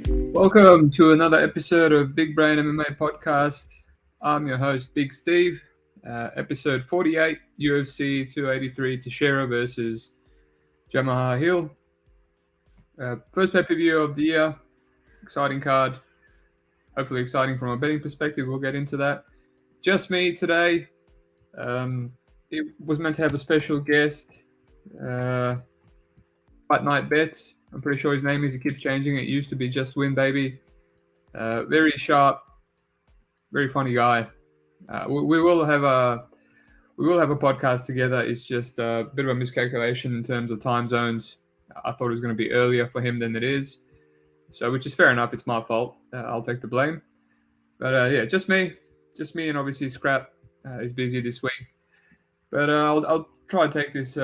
Welcome to another episode of Big Brain MMA Podcast. I'm your host, BigSteve. Episode 48, UFC 283, Teixeira versus Jamahal Hill. First pay-per-view of the year. Exciting card. Hopefully exciting from a betting perspective. We'll get into that. Just me today. It was meant to have a special guest. Fight Night Bet. I'm pretty sure his name is. He keeps changing it. It used to be Just Win Baby. Very sharp, very funny guy. We will have a podcast together. It's just a bit of a miscalculation in terms of time zones. I thought it was going to be earlier for him than it is, so which is fair enough. It's my fault. I'll take the blame. But yeah, just me, and obviously Scrap is busy this week. But I'll try to take this.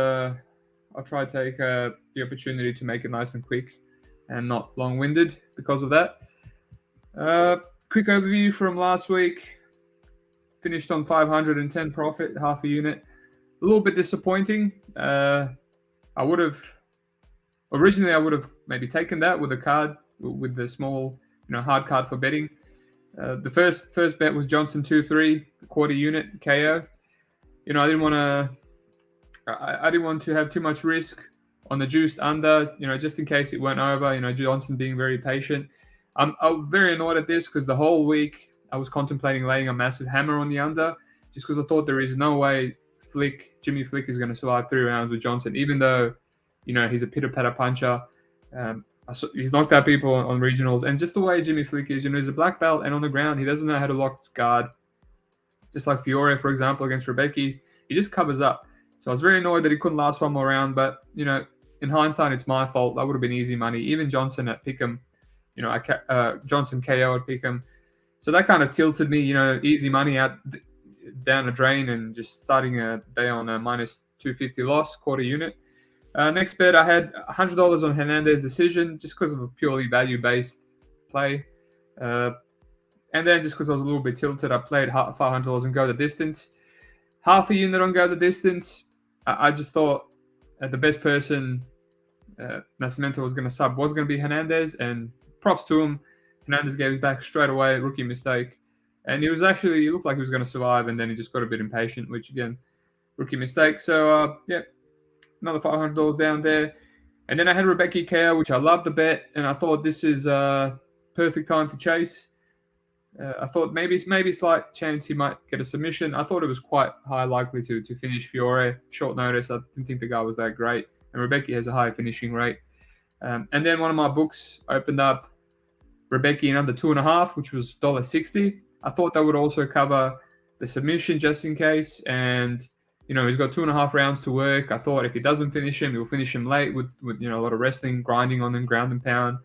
I'll try to take the opportunity to make it nice and quick and not long-winded because of that. Quick overview from last week. Finished on 510 profit, half a unit. A little bit disappointing. Originally I would have maybe taken that with a card, with the small, hard card for betting. The first bet was Johnson 2-3, quarter unit KO. I didn't want to have too much risk on the juiced under, just in case it went over, Johnson being very patient. I'm very annoyed at this because the whole week I was contemplating laying a massive hammer on the under just because I thought there is no way Jimmy Flick is going to survive 3 rounds with Johnson, even though, he's a pitter-patter puncher. He's knocked out people on regionals. And just the way Jimmy Flick is, he's a black belt, and on the ground, he doesn't know how to lock his guard. Just like Fiore, for example, against Rebecca, he just covers up. So I was very annoyed that he couldn't last one more round. But, in hindsight, it's my fault. That would have been easy money. Even Johnson at Pick'em, Johnson KO at Pick'em. So that kind of tilted me, easy money out down a drain and just starting a day on a minus 250 loss, quarter unit. Next bet, I had $100 on Hernandez decision just because of a purely value-based play. And then just because I was a little bit tilted, I played $500 and go the distance. Half a unit on go the distance. I just thought the best person Nascimento was going to be Hernandez, and props to him. Hernandez gave his back straight away, rookie mistake. And he looked like he was going to survive, and then he just got a bit impatient, which again, rookie mistake. So, another $500 down there. And then I had Rebecca KO, which I loved the bet, and I thought this is a perfect time to chase. I thought maybe slight chance he might get a submission. I thought it was quite high likely to finish Fiore. Short notice. I didn't think the guy was that great. And Rebecca has a high finishing rate. And then one of my books opened up Rebecca in under 2.5, which was $1.60. I thought that would also cover the submission just in case. And, he's got 2.5 rounds to work. I thought if he doesn't finish him, he'll finish him late with a lot of wrestling, grinding on him, ground and pound.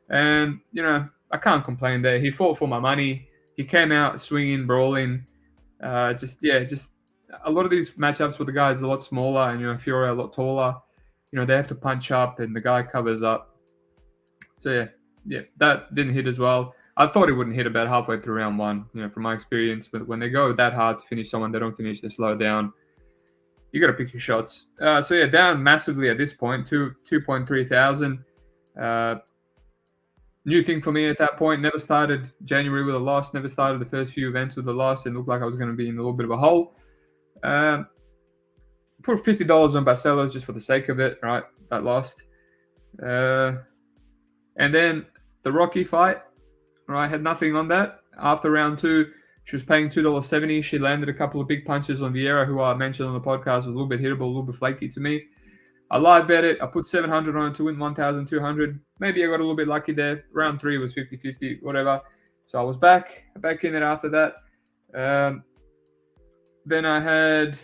And, I can't complain there. He fought for my money. He came out swinging, brawling. Just a lot of these matchups with the guys a lot smaller and, Fiore a lot taller. They have to punch up and the guy covers up. So, yeah, that didn't hit as well. I thought it wouldn't hit about halfway through round one, from my experience. But when they go that hard to finish someone, they don't finish, they slow down. You got to pick your shots. Down massively at this point, 2.3 thousand. New thing for me at that point. Never started January with a loss. Never started the first few events with a loss. It looked like I was going to be in a little bit of a hole. Put $50 on Barcelos just for the sake of it, right? That lost. And then the Rocky fight, right? Had nothing on that. After round 2, she was paying $2.70. She landed a couple of big punches on Vieira, who I mentioned on the podcast was a little bit hittable, a little bit flaky to me. I live bet it. I put $700 on it to win $1,200. Maybe I got a little bit lucky there. Round 3 was 50-50, whatever. So I was back in it after that. Then I had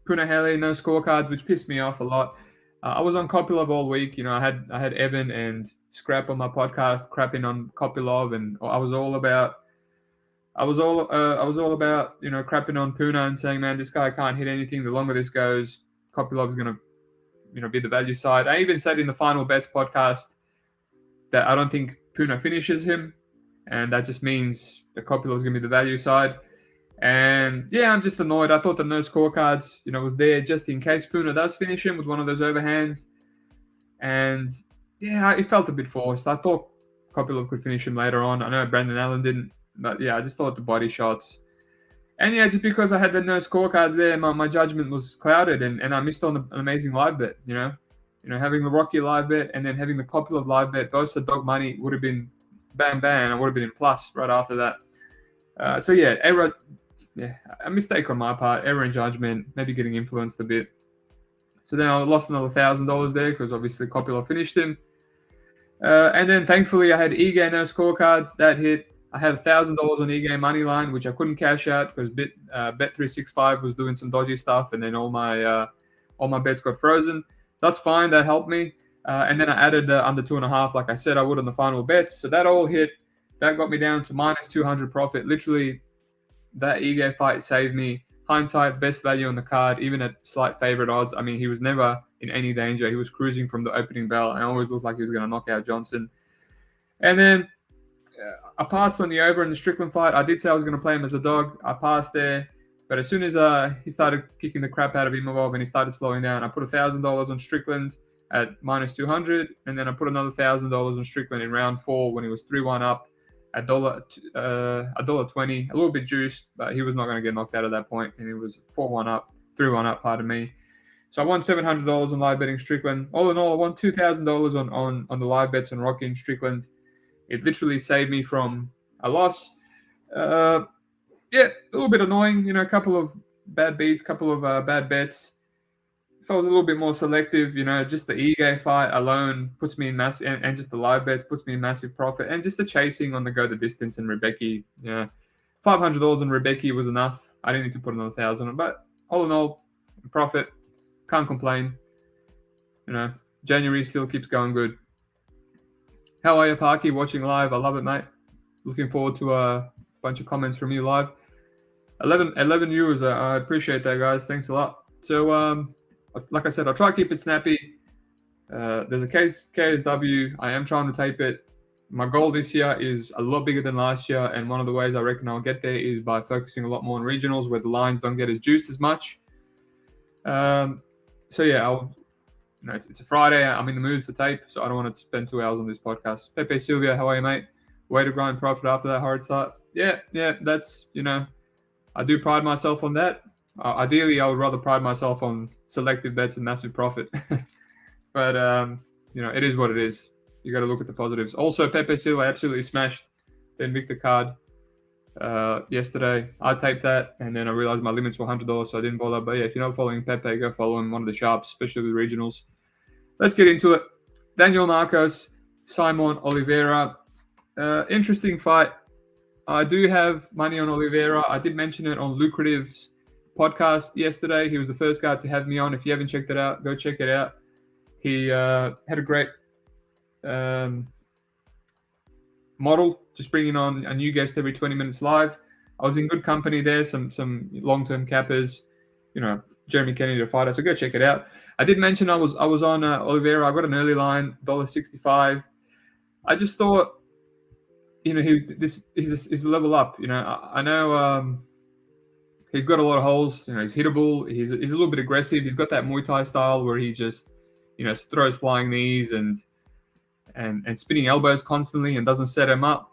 Punahele, no scorecards, which pissed me off a lot. I was on Kopilov all week. I had Evan and Scrap on my podcast, crapping on Kopilov, and I was all about crapping on Puna and saying, man, this guy can't hit anything. The longer this goes, Kopilov's gonna be the value side. I even said in the Final Bets podcast that I don't think Puna finishes him, and that just means that Kopilov's gonna be the value side. And yeah, I'm just annoyed. I thought the no scorecards, was there just in case Puna does finish him with one of those overhands. And yeah, it felt a bit forced. I thought Kopylov could finish him later on. I know Brandon Allen didn't, but yeah, I just thought the body shots. And yeah, just because I had the no scorecards there, my judgment was clouded, and I missed on an amazing live bet. Having the Rocky live bet and then having the Kopylov live bet, both at dog money would have been bam bam. I would have been in plus right after that. So yeah, error. Yeah, a mistake on my part, error in judgment, maybe getting influenced a bit. So then I lost another $1,000 there because obviously Kopylov finished him. And then thankfully I had Ige no scorecards. That hit. I had $1,000 on Ige money line, which I couldn't cash out because Bet365 was doing some dodgy stuff, and then all my bets got frozen. That's fine. That helped me. And then I added under 2.5, like I said I would on the final bets. So that all hit. That got me down to minus 200 profit. Literally, that Ige fight saved me. Hindsight, best value on the card, even at slight favorite odds. I mean, he was never in any danger. He was cruising from the opening bell and always looked like he was going to knock out Johnson. And then I passed on the over in the Strickland fight. I did say I was going to play him as a dog. I passed there. But as soon as he started kicking the crap out of Imavov and he started slowing down, I put $1,000 on Strickland at minus 200. And then I put another $1,000 on Strickland in round 4 when he was 3-1 up at $1.20. A little bit juiced, but he was not going to get knocked out at that point. And he was 4-1 up, 3-1 up, pardon me. So I won $700 on live betting Strickland. All in all, I won $2,000 on the live bets on Rocky and Strickland. It literally saved me from a loss. Yeah, a little bit annoying. A couple of bad beats, couple of bad bets. If I was a little bit more selective, just the Ige fight alone puts me in massive, and just the live bets puts me in massive profit. And just the chasing on the go the distance and Rebecca, $500 on Rebecca was enough. I didn't need to put another 1,000 on, but all in all, profit. Can't complain. January still keeps going good. How are you, Parky? Watching live. I love it, mate. Looking forward to a bunch of comments from you live. 11 viewers. I appreciate that, guys. Thanks a lot. So, like I said, I'll try to keep it snappy. There's a KSW. I am trying to tape it. My goal this year is a lot bigger than last year, and one of the ways I reckon I'll get there is by focusing a lot more on regionals where the lines don't get as juiced as much. So yeah, it's a Friday. I'm in the mood for tape, so I don't want to spend 2 hours on this podcast. Pepe Silvia, how are you, mate? Way to grind profit after that hard start. Yeah, that's, I do pride myself on that. Ideally, I would rather pride myself on selective bets and massive profit. But, it is what it is. You got to look at the positives. Also, Pepe Silva absolutely smashed the Invicta card yesterday. I taped that, and then I realized my limits were $100, so I didn't bother. But yeah, if you're not following Pepe, go follow him, one of the sharps, especially with regionals. Let's get into it. Daniel Marcos, Simon Oliveira. Interesting fight. I do have money on Oliveira. I did mention it on Lucrative's podcast yesterday. He was the first guy to have me on. If you haven't checked it out, go check it out. He had a great model, just bringing on a new guest every 20 minutes live. I was in good company there, some long-term cappers, Jeremy Kennedy, the fighter. So go check it out. I did mention I was on Oliveira. I got an early line, $1.65. I just thought, he's a level up. I know he's got a lot of holes. He's hittable. He's a little bit aggressive. He's got that Muay Thai style where he just, throws flying knees and spinning elbows constantly and doesn't set him up.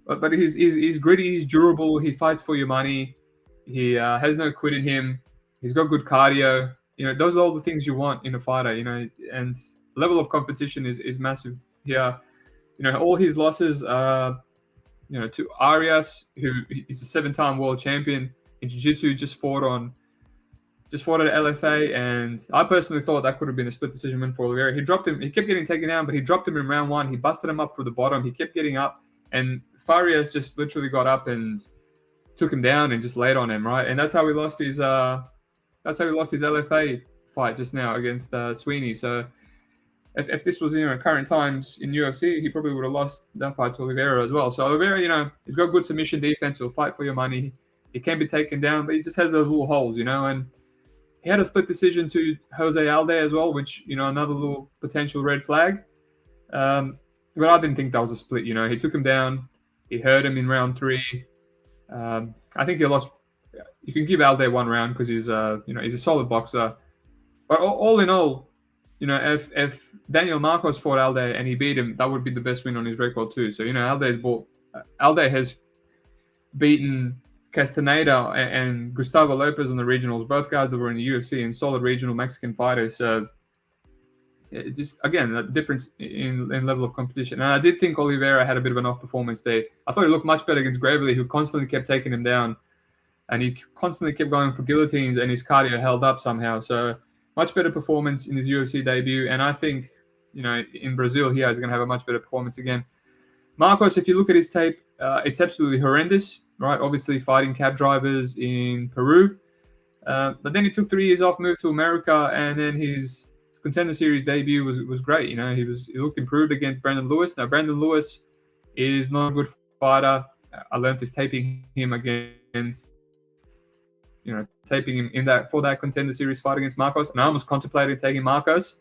But he's gritty. He's durable. He fights for your money. He has no quit in him. He's got good cardio. Those are all the things you want in a fighter. And level of competition is massive here. All his losses are, to Arias, who is a 7-time world champion in jiu-jitsu, just fought at LFA, and I personally thought that could have been a split decision win for Oliveira. He dropped him. He kept getting taken down, but he dropped him in round 1. He busted him up through the bottom. He kept getting up, and Farias just literally got up and took him down and just laid on him, right? And that's how he lost his LFA fight just now against Sweeney. So if this was current times in UFC, he probably would have lost that fight to Oliveira as well. So Oliveira, he's got good submission defense. He'll fight for your money. He can be taken down, but he just has those little holes, and he had a split decision to Jose Alde as well, which, another little potential red flag. But I didn't think that was a split. He took him down. He hurt him in round 3. I think he lost. You can give Alde 1 round because he's a solid boxer. But all in all, you know, if Daniel Marcos fought Alde and he beat him, that would be the best win on his record too. So, you know, Alde has beaten Castaneda and Gustavo Lopez on the regionals, both guys that were in the UFC and solid regional Mexican fighters. So it just, again, a difference in level of competition. And I did think Olivera had a bit of an off performance there. I thought he looked much better against Gravely, who constantly kept taking him down. And he constantly kept going for guillotines, and his cardio held up somehow. So much better performance in his UFC debut. And I think, you know, in Brazil here, he's going to have a much better performance again. Marcos, if you look at his tape, it's absolutely horrendous, right? Obviously fighting cab drivers in Peru. But then he took 3 years off, moved to America, and then his Contender Series debut was great. You know, he looked improved against Brandon Lewis. Now, Brandon Lewis is not a good fighter. I learned this taping him against, you know, taping him for that Contender Series fight against Marcos. And I almost contemplated taking Marcos,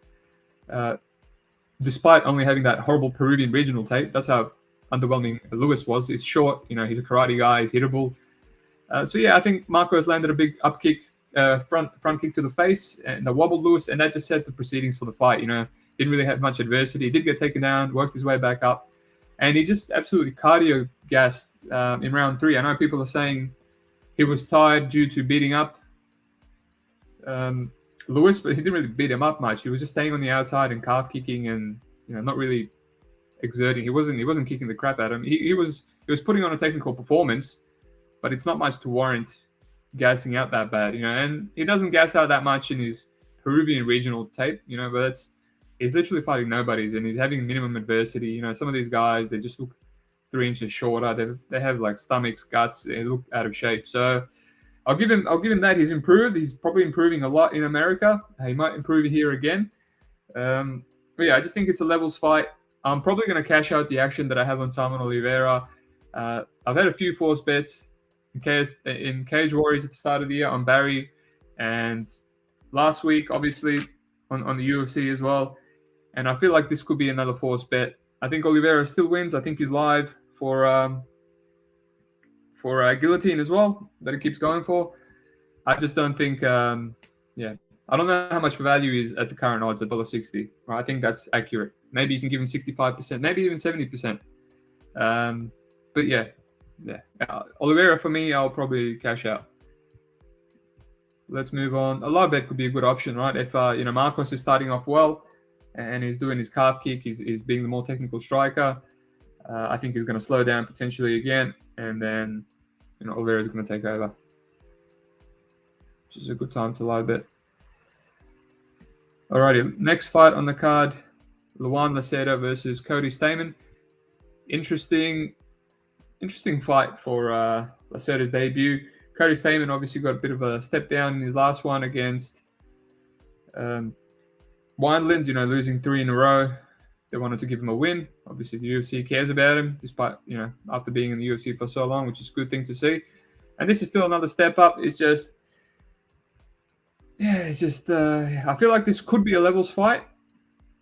despite only having that horrible Peruvian regional tape. That's how underwhelming Lewis was. He's short, you know, he's a karate guy, he's hittable. So yeah, I think Marcos landed a big up kick, front kick to the face, and that wobbled Lewis, and that just set the proceedings for the fight. You know, didn't really have much adversity. He did get taken down, worked his way back up, and he just absolutely cardio gassed in round 3. I know people are saying he was tired due to beating up Lewis, but he didn't really beat him up much. He was just staying on the outside and calf kicking, and, you know, not really exerting. He wasn't kicking the crap at him. He was putting on a technical performance, but it's not much to warrant gassing out that bad, you know. And he doesn't gas out that much in his Peruvian regional tape, you know, but he's literally fighting nobodies, and he's having minimum adversity. You know, some of these guys, they just look 3 inches shorter. They have like stomachs, guts. They look out of shape. So I'll give him that. He's improved. He's probably improving a lot in America. He might improve here again. But yeah, I just think it's a levels fight. I'm probably going to cash out the action that I have on Simon Oliveira. I've had a few force bets in Cage Warriors at the start of the year on Barry, and last week, obviously, on the UFC as well. And I feel like this could be another force bet. I think Oliveira still wins. I think he's live for guillotine as well, that he keeps going for. I just don't think, I don't know how much value is at the current odds at $1.60. Right? I think that's accurate. Maybe you can give him 65%, maybe even 70%. But yeah. Oliveira, for me, I'll probably cash out. Let's move on. A live bet could be a good option, right? If you know, Marcos is starting off well and he's doing his calf kick, he's being the more technical striker. I think he's going to slow down potentially again, and then, you know, Oliveira is going to take over, which is a good time to live bet. Alrighty, next fight on the card, Luan Lacerda versus Cody Stamann. Interesting fight for Lacerda's debut. Cody Stamann obviously got a bit of a step down in his last one against Wineland, you know, losing 3 in a row. They wanted to give him a win. Obviously, the UFC cares about him, despite, you know, after being in the UFC for so long, which is a good thing to see. And this is still another step up. It's just, I feel like this could be a levels fight.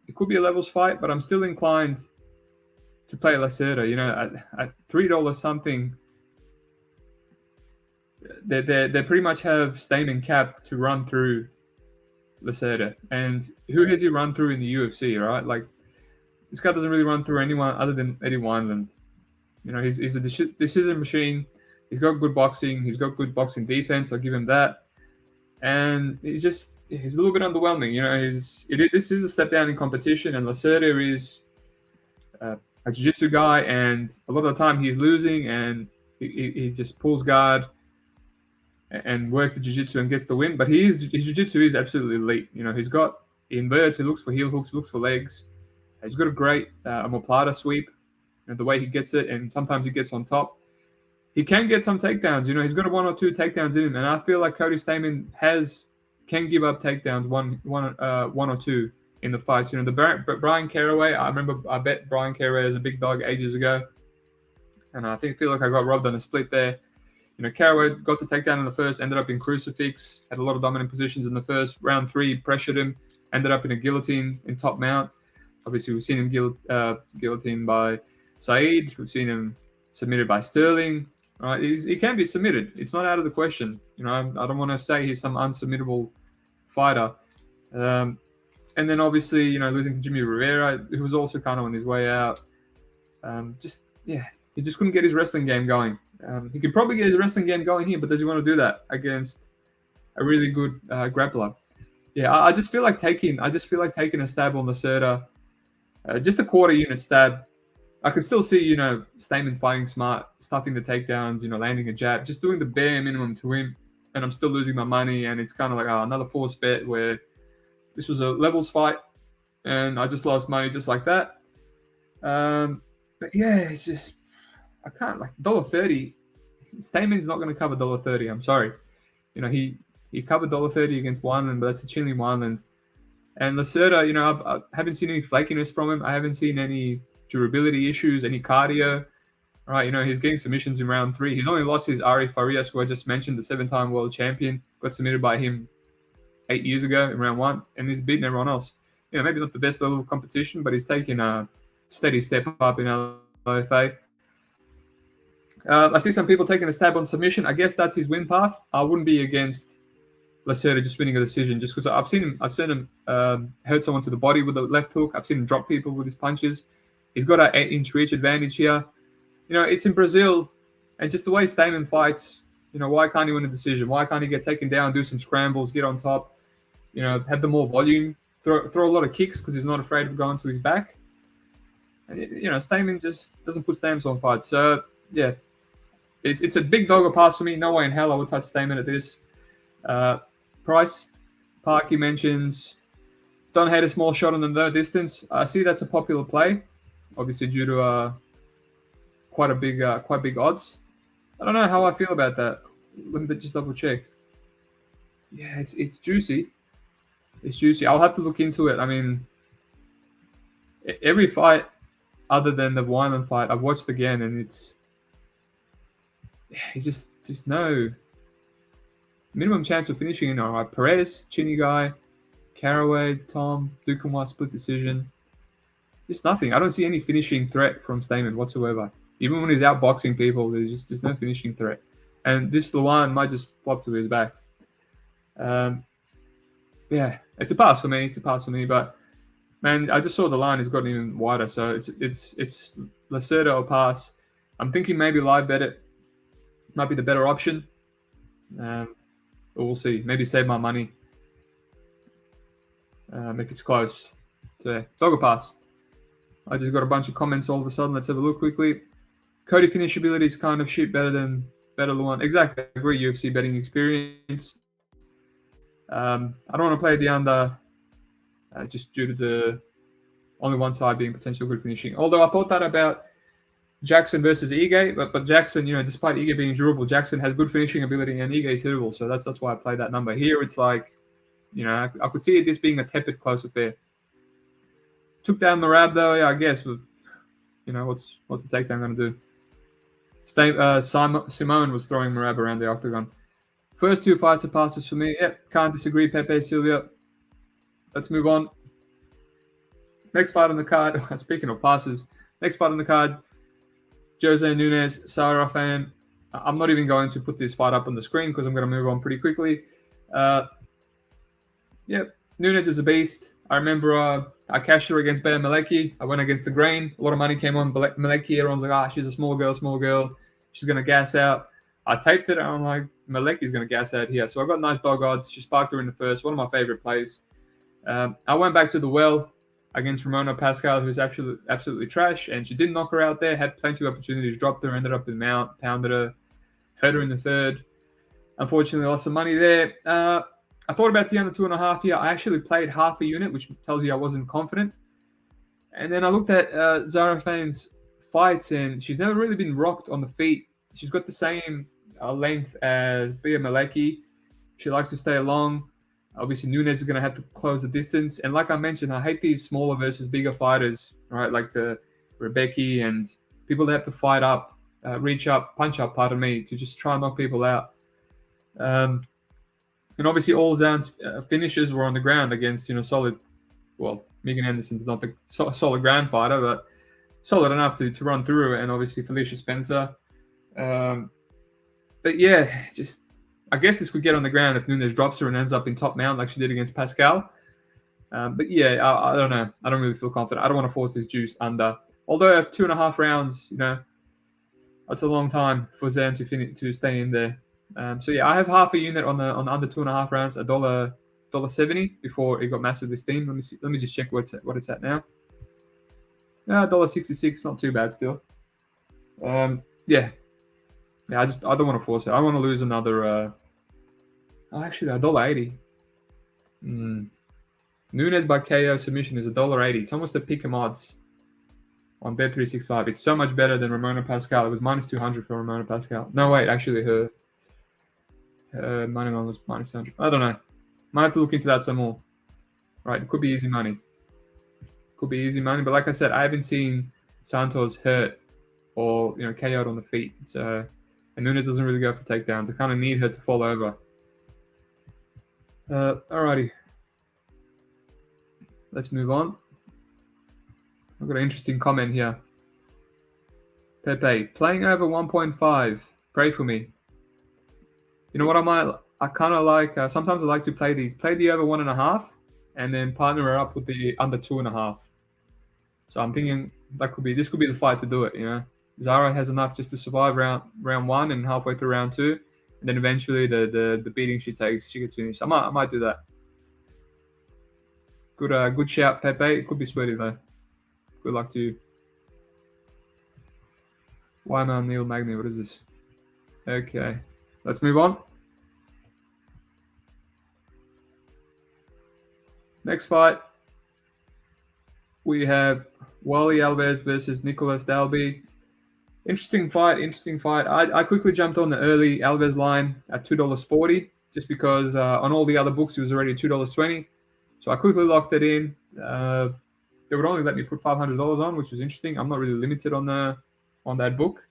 It could be a levels fight, but I'm still inclined to play Lacerda. You know, at $3 something, they pretty much have Stamann capped to run through Lacerda. And who has he run through in the UFC, right? Like, this guy doesn't really run through anyone other than Eddie Wineland. You know, he's a decision machine. He's got good boxing. He's got good boxing defense. I'll give him that. And he's a little bit underwhelming. You know, this is a step down in competition, and Lacerda is a jiu-jitsu guy, and a lot of the time he's losing, and he just pulls guard and works the jiu-jitsu and gets the win. But his jiu-jitsu is absolutely elite. You know, he inverts, he looks for heel hooks, looks for legs. He's got a great omoplata sweep, you know, the way he gets it, and sometimes he gets on top. He can get some takedowns. You know, he's got a 1 or 2 takedowns in him, and I feel like Cody Stamann can give up takedowns one or two in the fights. You know, the Brian Caraway, I bet Brian Caraway is a big dog ages ago, and I feel like I got robbed on a split there. You know, Caraway got the takedown in the first, ended up in crucifix, had a lot of dominant positions in the first. Round 3, pressured him, ended up in a guillotine in top mount. Obviously, we've seen him guillotined by Saeed. We've seen him submitted by Sterling. Right? He can be submitted. It's not out of the question. You know, I don't want to say he's some unsubmittable fighter. And And then obviously, losing to Jimmy Rivera, who was also kind of on his way out. He just couldn't get his wrestling game going. He could probably get his wrestling game going here, but does he want to do that against a really good grappler? Yeah, I just feel like taking a stab on Lacerda, just a quarter unit stab. I can still see, Stamann fighting smart, stuffing the takedowns, landing a jab, just doing the bare minimum to him, and I'm still losing my money. And it's kind of like another forced bet where this was a levels fight, and I just lost money just like that. But yeah, it's just I can't $1.30. Stamann's not going to cover $1.30. I'm sorry. He covered $1.30 against Wineland, but that's a chilling Wineland. And Lacerda, I haven't seen any flakiness from him. I haven't seen any durability issues, any cardio. All right, he's getting submissions in round 3. He's only lost his Ari Farias, who I just mentioned, the 7-time world champion. Got submitted by him 8 years ago in round 1, and he's beaten everyone else. Maybe not the best level of competition, but he's taken a steady step up in LFA. I see some people taking a stab on submission. I guess that's his win path. I wouldn't be against Lacerda just winning a decision, just because I've seen him hurt someone to the body with a left hook. I've seen him drop people with his punches. He's got an 8-inch reach advantage here. It's in Brazil, and just the way Stamann fights, why can't he win a decision? Why can't he get taken down, do some scrambles, get on top, have the more volume, throw a lot of kicks because he's not afraid of going to his back. And, Stamann just doesn't put stamps on fights. So, yeah, it's a big dog or pass for me. No way in hell I would touch Stamann at this. Price, Parky mentions, don't hate a small shot on the no distance. I see that's a popular play, obviously due to quite big odds. I don't know how I feel about that. Let me just double check. Yeah, it's juicy. It's juicy. I'll have to look into it. I mean, every fight other than the Wineland fight, I've watched again, and it's just no minimum chance of finishing. All right, Perez, Chinny guy, Caraway, Tom, Dukanwa split decision. Just nothing. I don't see any finishing threat from Stamann whatsoever. Even when he's outboxing people, there's no finishing threat. And this Luan might just flop to his back. Yeah, it's a pass for me. But man, I just saw the line has gotten even wider, so it's Lacerda or pass. I'm thinking maybe live bet it might be the better option. But we'll see. Maybe save my money if it's close. So dog or pass. I just got a bunch of comments all of a sudden. Let's have a look quickly. Cody finishability is kind of shit, better Luan. Exactly, I agree. UFC betting experience. I don't want to play the under just due to the only one side being potential good finishing. Although I thought that about Jackson versus Ige, but Jackson, despite Ige being durable, Jackson has good finishing ability and Ige is hittable. So that's why I played that number. Here it's like, I could see this being a tepid close affair. Took down Merab though, yeah, I guess. But, what's the takedown going to do? Simone was throwing Merab around the octagon. First 2 fights are passes for me. Yep, can't disagree. Pepe Silvia. Let's move on. Next fight on the card. Speaking of passes, next fight on the card. Jose Nunes, Sarah fan. I'm not even going to put this fight up on the screen because I'm going to move on pretty quickly. Yep, Nunes is a beast. I remember I cashed her against Bea Malecki. I went against the grain. A lot of money came on Malecki. Everyone's like, she's a small girl. She's going to gas out. I taped it, and I'm like, Malecki's going to gas out here. So I got nice dog odds. She sparked her in the first. One of my favorite plays. I went back to the well against Ramona Pascal, who's absolutely trash, and she didn't knock her out there. Had plenty of opportunities. Dropped her, ended up in mount, pounded her, hurt her in the third. Unfortunately, lost some money there. I thought about the under 2.5 here. I actually played half a unit, which tells you I wasn't confident. And then I looked at Zara Fane's fights, and she's never really been rocked on the feet. She's got the same length as Bea Malecki. She likes to stay long. Obviously, Nunes is going to have to close the distance. And like I mentioned, I hate these smaller versus bigger fighters, right? Like the Rebecca and people that have to fight up, reach up, punch up, pardon me, to just try and knock people out. And obviously, all Zan's finishes were on the ground against, solid. Well, Megan Anderson's not the solid ground fighter, but solid enough to run through. And obviously, Felicia Spencer. But yeah, I guess this could get on the ground if Nunes drops her and ends up in top mount like she did against Pascal. But yeah, I don't know. I don't really feel confident. I don't want to force this juice under. Although 2.5 rounds, that's a long time for Zen to stay in there. So yeah, I have half a unit on the under 2.5 rounds, $1.70 before it got massively steamed. Let me see. Let me just check what it's at now. $1.66, not too bad still. Yeah. I don't want to force it. I want to lose another. Actually, $1.80. Nunes by KO submission is $1.80. It's almost a pick 'em odds on Bet365. It's so much better than Ramona Pascal. It was -200 for Ramona Pascal. No, wait, actually, her money line was -200. I don't know. Might have to look into that some more. Right, it could be easy money. But like I said, I haven't seen Santos hurt or KO'd on the feet. So, and Nunes doesn't really go for takedowns. I kind of need her to fall over. Alrighty. Let's move on. I've got an interesting comment here. Pepe, playing over 1.5. Pray for me. You know what I kind of like, sometimes I like to play the over 1.5 and then partner it up with the under 2.5. So I'm thinking this could be the fight to do it, Zara has enough just to survive round 1 and halfway through round 2. And then eventually the beating she takes, she gets finished. I might do that. Good shout, Pepe. It could be sweaty though. Good luck to you. Wyman Neil Magny. What is this? Okay, let's move on. Next fight, we have Wally Alves versus Nicolas Dalby. Interesting fight. I quickly jumped on the early Alves line at $2.40 just because on all the other books it was already $2.20. So I quickly locked it in. They would only let me put $500 on, which was interesting. I'm not really limited on that book.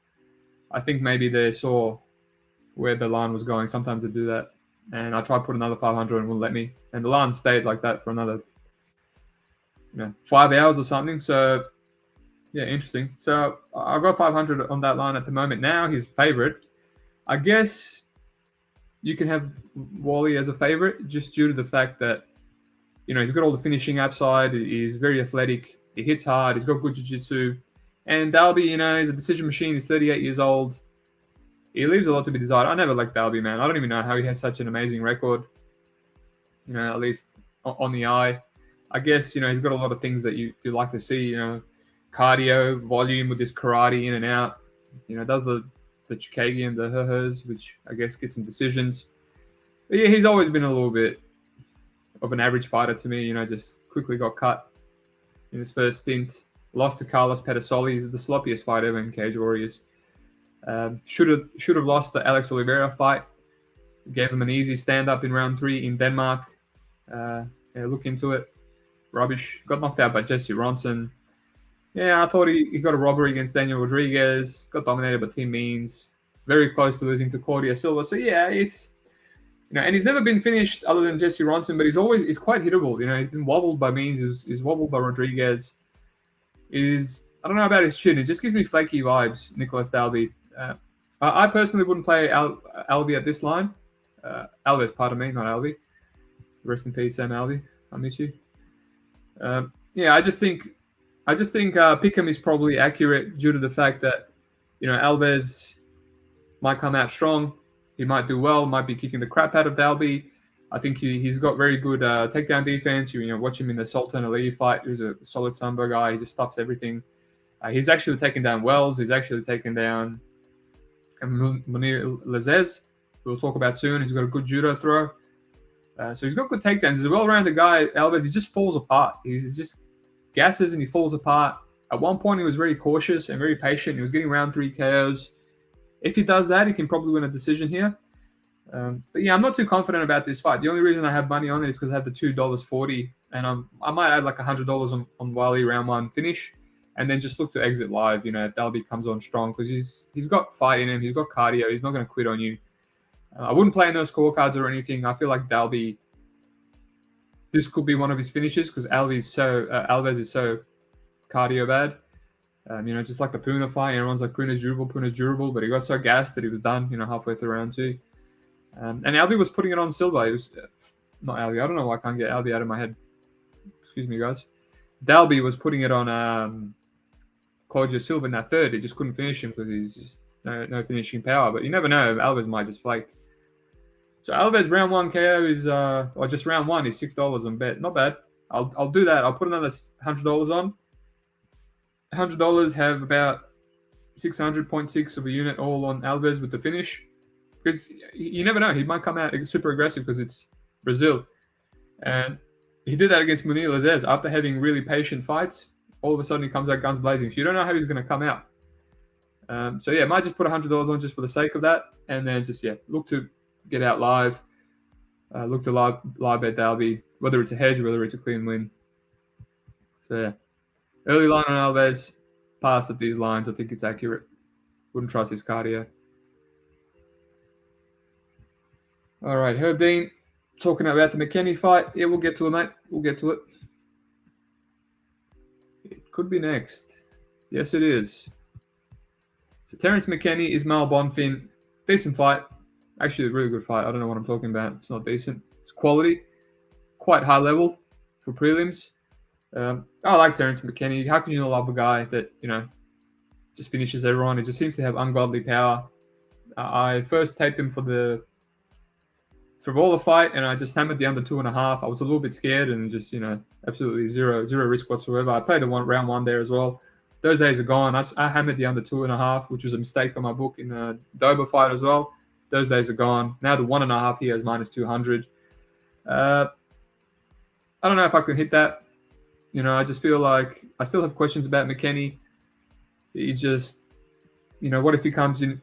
I think maybe they saw where the line was going. Sometimes they do that. And I tried to put another 500 and wouldn't let me. And the line stayed like that for another 5 hours or something. So yeah, interesting. So I've got 500 on that line at the moment. Now he's favorite. I guess you can have Wally as a favorite just due to the fact that he's got all the finishing upside. He's very athletic. He hits hard. He's got good jiu-jitsu. And Dalby, he's a decision machine. He's 38 years old. He leaves a lot to be desired. I never liked Dalby, man. I don't even know how he has such an amazing record, at least on the eye. I guess, he's got a lot of things that you like to see, cardio, volume with his karate in and out. Does the Chukagi and the hers, which I guess gets some decisions. But yeah, he's always been a little bit of an average fighter to me, just quickly got cut in his first stint. Lost to Carlos Pedersoli, the sloppiest fight ever in Cage Warriors. Should have lost the Alex Oliveira fight. Gave him an easy stand-up in round 3 in Denmark. Look into it. Rubbish. Got knocked out by Jesse Ronson. Yeah, I thought he got a robbery against Daniel Rodriguez. Got dominated by Tim Means. Very close to losing to Claudia Silva. So yeah, it's... and he's never been finished other than Jesse Ronson, but he's quite hittable. He's been wobbled by Means, he's wobbled by Rodriguez. I don't know about his chin. It just gives me flaky vibes, Nicolas Dalby. I personally wouldn't play Alby at this line. Alves, pardon me, not Alby. Rest in peace, Sam Alby. I miss you. I just think Pick'em is probably accurate due to the fact that Alves might come out strong. He might do well, might be kicking the crap out of Dalby. I think he's got very good takedown defense. Watch him in the Sultan Ali fight. He was a solid sambo guy. He just stops everything. He's actually taken down Wells. He's actually taken down Munir Lazzez, who we'll talk about soon. He's got a good judo throw. So he's got good takedowns. He's a well-rounded guy. Alves, he just falls apart. He just gasses and he falls apart. At one point, he was very cautious and very patient. He was getting round 3 KOs. If he does that, he can probably win a decision here. But yeah, I'm not too confident about this fight. The only reason I have money on it is because I have the $2.40, and I might add like $100 on Wiley round 1 finish, and then just look to exit live. If Dalby comes on strong, because he's got fight in him, he's got cardio, he's not going to quit on you. I wouldn't play in those scorecards or anything. I feel like Dalby, this could be one of his finishes because Alves is so cardio bad. Just like the Puna fight, everyone's like Puna's durable, but he got so gassed that he was done. Halfway through round 2. And Alby was putting it on Silva. It was not Alby. I don't know why I can't get Alby out of my head. excuse me, guys. Dalby was putting it on Claudio Silva in that third. He just couldn't finish him because he's just no finishing power. But you never know. Alves might just flake. So Alves round 1 KO is or just round 1 is $6 on bet. Not bad. I'll do that. I'll put another $100 on. $100 have about 600.6 of a unit all on Alves with the finish, because you never know, he might come out super aggressive because it's Brazil, and he did that against Moises V Lazzez after having really patient fights. All of a sudden he comes out guns blazing, so you don't know how he's going to come out. So yeah, might just put $100 on just for the sake of that, and then just look to get out live. Look to live bet Dalby, whether it's a hedge, whether it's a clean win. So yeah, early line on Alves, pass at these lines. I think it's accurate. Wouldn't trust his cardio. All right, Herb Dean talking about the McKinney fight. Yeah, we'll get to it, mate. We'll get to it. It could be next. Yes, it is. So Terence McKinney, Ismail Bonfin. Decent fight. Actually, a really good fight. I don't know what I'm talking about. It's not decent. It's quality. Quite high level for prelims. I like Terence McKinney. How can you not love a guy that, just finishes everyone? He just seems to have ungodly power. I first taped him for all the fight, and I just hammered the under 2.5. I was a little bit scared and just, absolutely zero risk whatsoever. I played the round 1 there as well. Those days are gone. I hammered the under 2.5, which was a mistake on my book in the Dober fight as well. Those days are gone. Now the 1.5 here is minus 200. I don't know if I can hit that. I just feel like I still have questions about McKinney. He's just, what if he comes in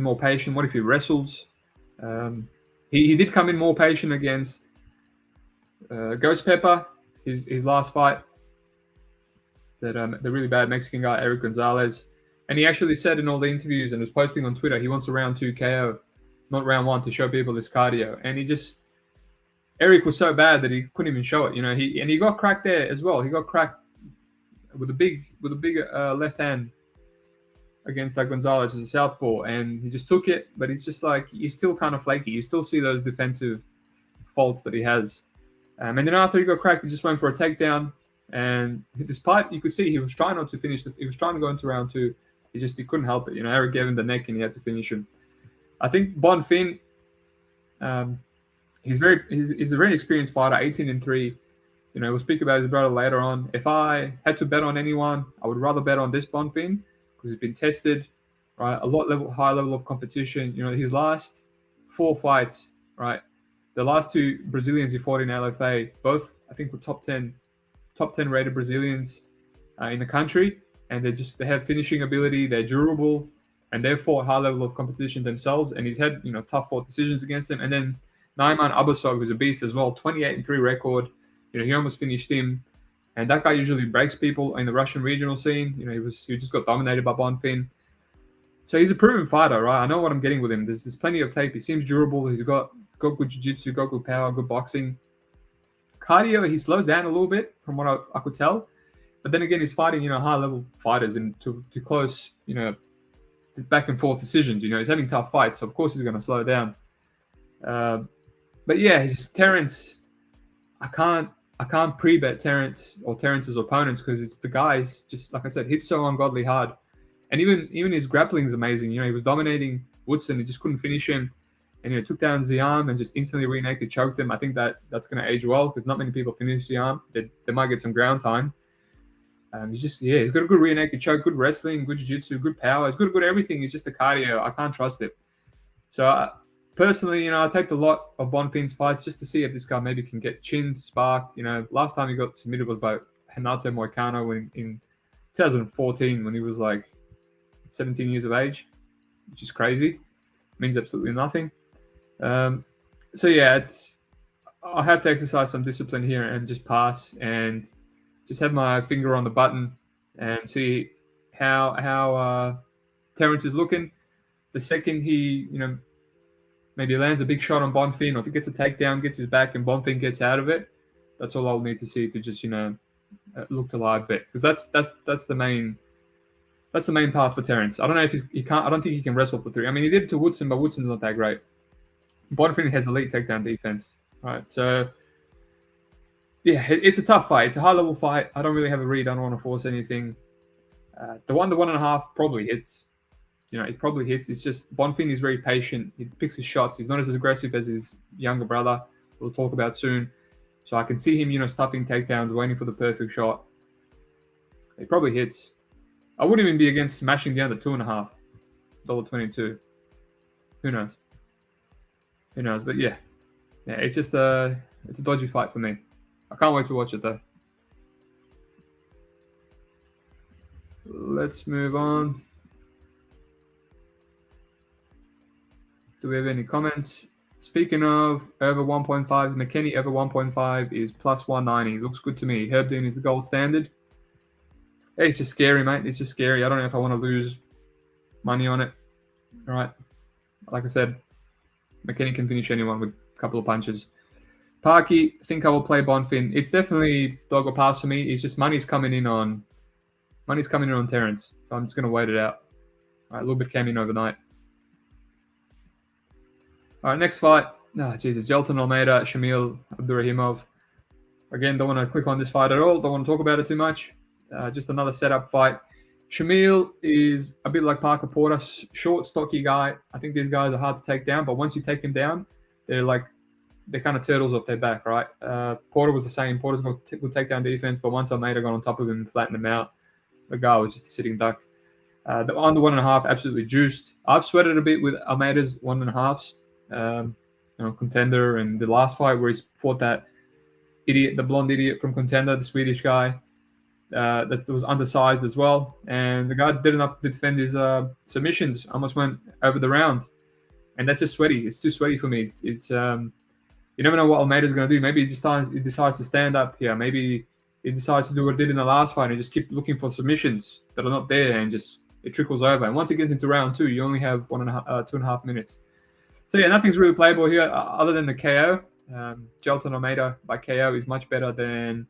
more patient? What if he wrestles? He did come in more patient against Ghost Pepper, his last fight. That the really bad Mexican guy, Eric Gonzalez. And he actually said in all the interviews and was posting on Twitter, he wants a round 2 KO, not round 1, to show people his cardio. And Eric was so bad that he couldn't even show it. He got cracked there as well. He got cracked with a big left hand against Gonzalez as a southpaw, and he just took it. But it's just like, he's still kind of flaky. You still see those defensive faults that he has. And then after he got cracked, he just went for a takedown. And despite, you could see he was trying not to finish. He was trying to go into round 2. He couldn't help it. Eric gave him the neck and he had to finish him. I think Bonfin, he's a very experienced fighter, 18-3. We'll speak about his brother later on. If I had to bet on anyone, I would rather bet on this Bonfin because he's been tested, right? High level of competition. His last 4 fights, right? The last 2 Brazilians he fought in LFA, both I think were top 10 rated Brazilians in the country, and they have finishing ability. They're durable, and they've fought high level of competition themselves. And he's had tough fought decisions against them. And then Naiman Abasov, who's a beast as well, 28-3 record. He almost finished him, and that guy usually breaks people in the Russian regional scene. He just got dominated by Bonfin. So he's a proven fighter, right? I know what I'm getting with him. There's plenty of tape. He seems durable. He's got good jiu-jitsu, got good power, good boxing. Cardio, he slows down a little bit from what I could tell. But then again, he's fighting, high-level fighters and to close, back and forth decisions. He's having tough fights, so of course he's going to slow down. But yeah, he's just Terence. I can't pre-bet Terence or Terence's opponents because it's the guys, just like I said, hits so ungodly hard. And even his grappling is amazing. He was dominating Woodson. He just couldn't finish him. And took down Ziam and just instantly rear naked choked him. I think that's going to age well because not many people finish Ziam. They might get some ground time. He's got a good rear naked choke, good wrestling, good jiu-jitsu, good power. He's good at everything. He's just the cardio. I can't trust it. So personally, I taped a lot of Bonfin's fights just to see if this guy maybe can get chinned, sparked. Last time he got submitted was by Renato Moicano in 2014 when he was like 17 years of age, which is crazy. Means absolutely nothing. So yeah, I have to exercise some discipline here and just pass and just have my finger on the button and see how Terence is looking. The second he, maybe lands a big shot on Bonfin or gets a takedown, gets his back, and Bonfin gets out of it, that's all I'll need to see to just, look to live bet, because that's the main path for Terence. I don't know if he can't. I don't think he can wrestle for 3. I mean, he did it to Woodson, but Woodson's not that great. Bonfin has elite takedown defense, right? So Yeah, it's a tough fight. It's a high-level fight. I don't really have a read. I don't want to force anything. The 1.5 probably hits. It probably hits. It's just Bonfin is very patient. He picks his shots. He's not as aggressive as his younger brother. We'll talk about soon. So I can see him, stuffing takedowns, waiting for the perfect shot. He probably hits. I wouldn't even be against smashing the under 2.5, $1.22. Who knows? Who knows? But yeah, it's just it's a dodgy fight for me. I can't wait to watch it though. Let's move on. Do we have any comments? Speaking of over 1.5s, McKinney over 1.5 is plus 190. Looks good to me. Herb Dean is the gold standard. Hey, it's just scary, mate. It's just scary. I don't know if I want to lose money on it. All right. Like I said, McKinney can finish anyone with a couple of punches. Parky, I think I will play Bonfin. It's definitely dog or pass for me. It's just money's coming in on Terence. So I'm just going to wait it out. All right, a little bit came in overnight. All right, next fight. Oh, Jesus. Jelton Almeida, Shamil, Abdurrahimov. Again, don't want to click on this fight at all. Don't want to talk about it too much. Just another setup fight. Shamil is a bit like Parker Porter, short, stocky guy. I think these guys are hard to take down, but once you take them down, they're kind of turtles off their back, right? Porter was the same. Porter's got good takedown defense, but once Almeida got on top of him and flattened him out, the guy was just a sitting duck. The under 1.5, absolutely juiced. I've sweated a bit with Almeida's 1.5s. Contender, and the last fight where he fought that idiot, the blonde idiot from Contender, the Swedish guy, that was undersized as well, and the guy did enough to defend his submissions. Almost went over the round, and that's just sweaty. It's too sweaty for me. It's you never know what Almeida's going to do. Maybe he decides to stand up here. Maybe he decides to do what he did in the last fight and just keep looking for submissions that are not there, and just it trickles over. And once it gets into round 2, you only have 2.5 minutes. So yeah, nothing's really playable here other than the KO. Jelton Almeida by KO is much better than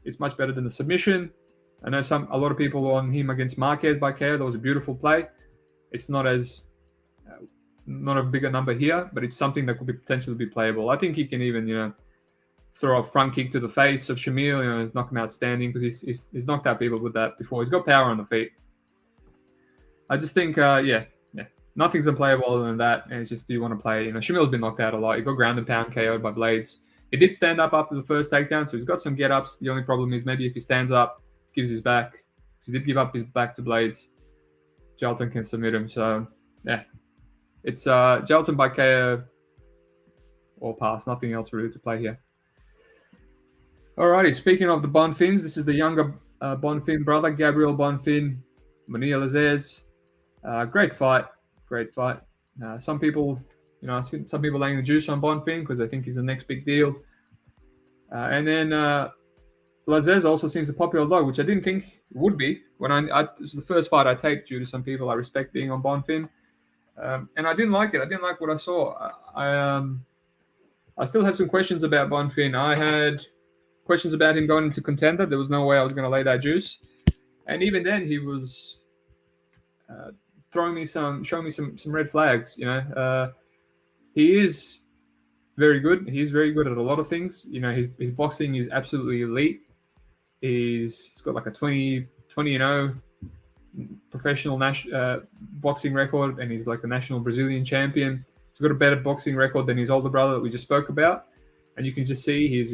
the submission. I know a lot of people on him against Marquez by KO. That was a beautiful play. It's not a bigger number here, but it's something that could potentially be playable. I think he can even throw a front kick to the face of Shamil, knock him out standing, because he's knocked out people with that before. He's got power on the feet. I just think nothing's unplayable other than that, and it's just, do you want to play? Shamil's been knocked out a lot. He got ground and pound KO'd by Blades. He did stand up after the first takedown, so he's got some get-ups. The only problem is maybe if he stands up, gives his back, because he did give up his back to Blades, Jelton can submit him. So, yeah. It's Jelton by KO or pass. Nothing else really to play here. Alrighty, speaking of the Bonfins, this is the younger Bonfin brother, Gabriel Bonfin, Magny Lazzez. Great fight. Some people, I've seen some people laying the juice on Bonfin because they think he's the next big deal. And then Lazzez also seems a popular dog, which I didn't think would be. It was the first fight I taped due to some people I respect being on Bonfin. And I didn't like it. I didn't like what I saw. I still have some questions about Bonfin. I had questions about him going into Contender. There was no way I was going to lay that juice. And even then, he was showing me some red flags. He is very good. He's very good at a lot of things. His boxing is absolutely elite. He's got like a 20-0 professional boxing record, and he's like a national Brazilian champion. He's got a better boxing record than his older brother that we just spoke about, and you can just see his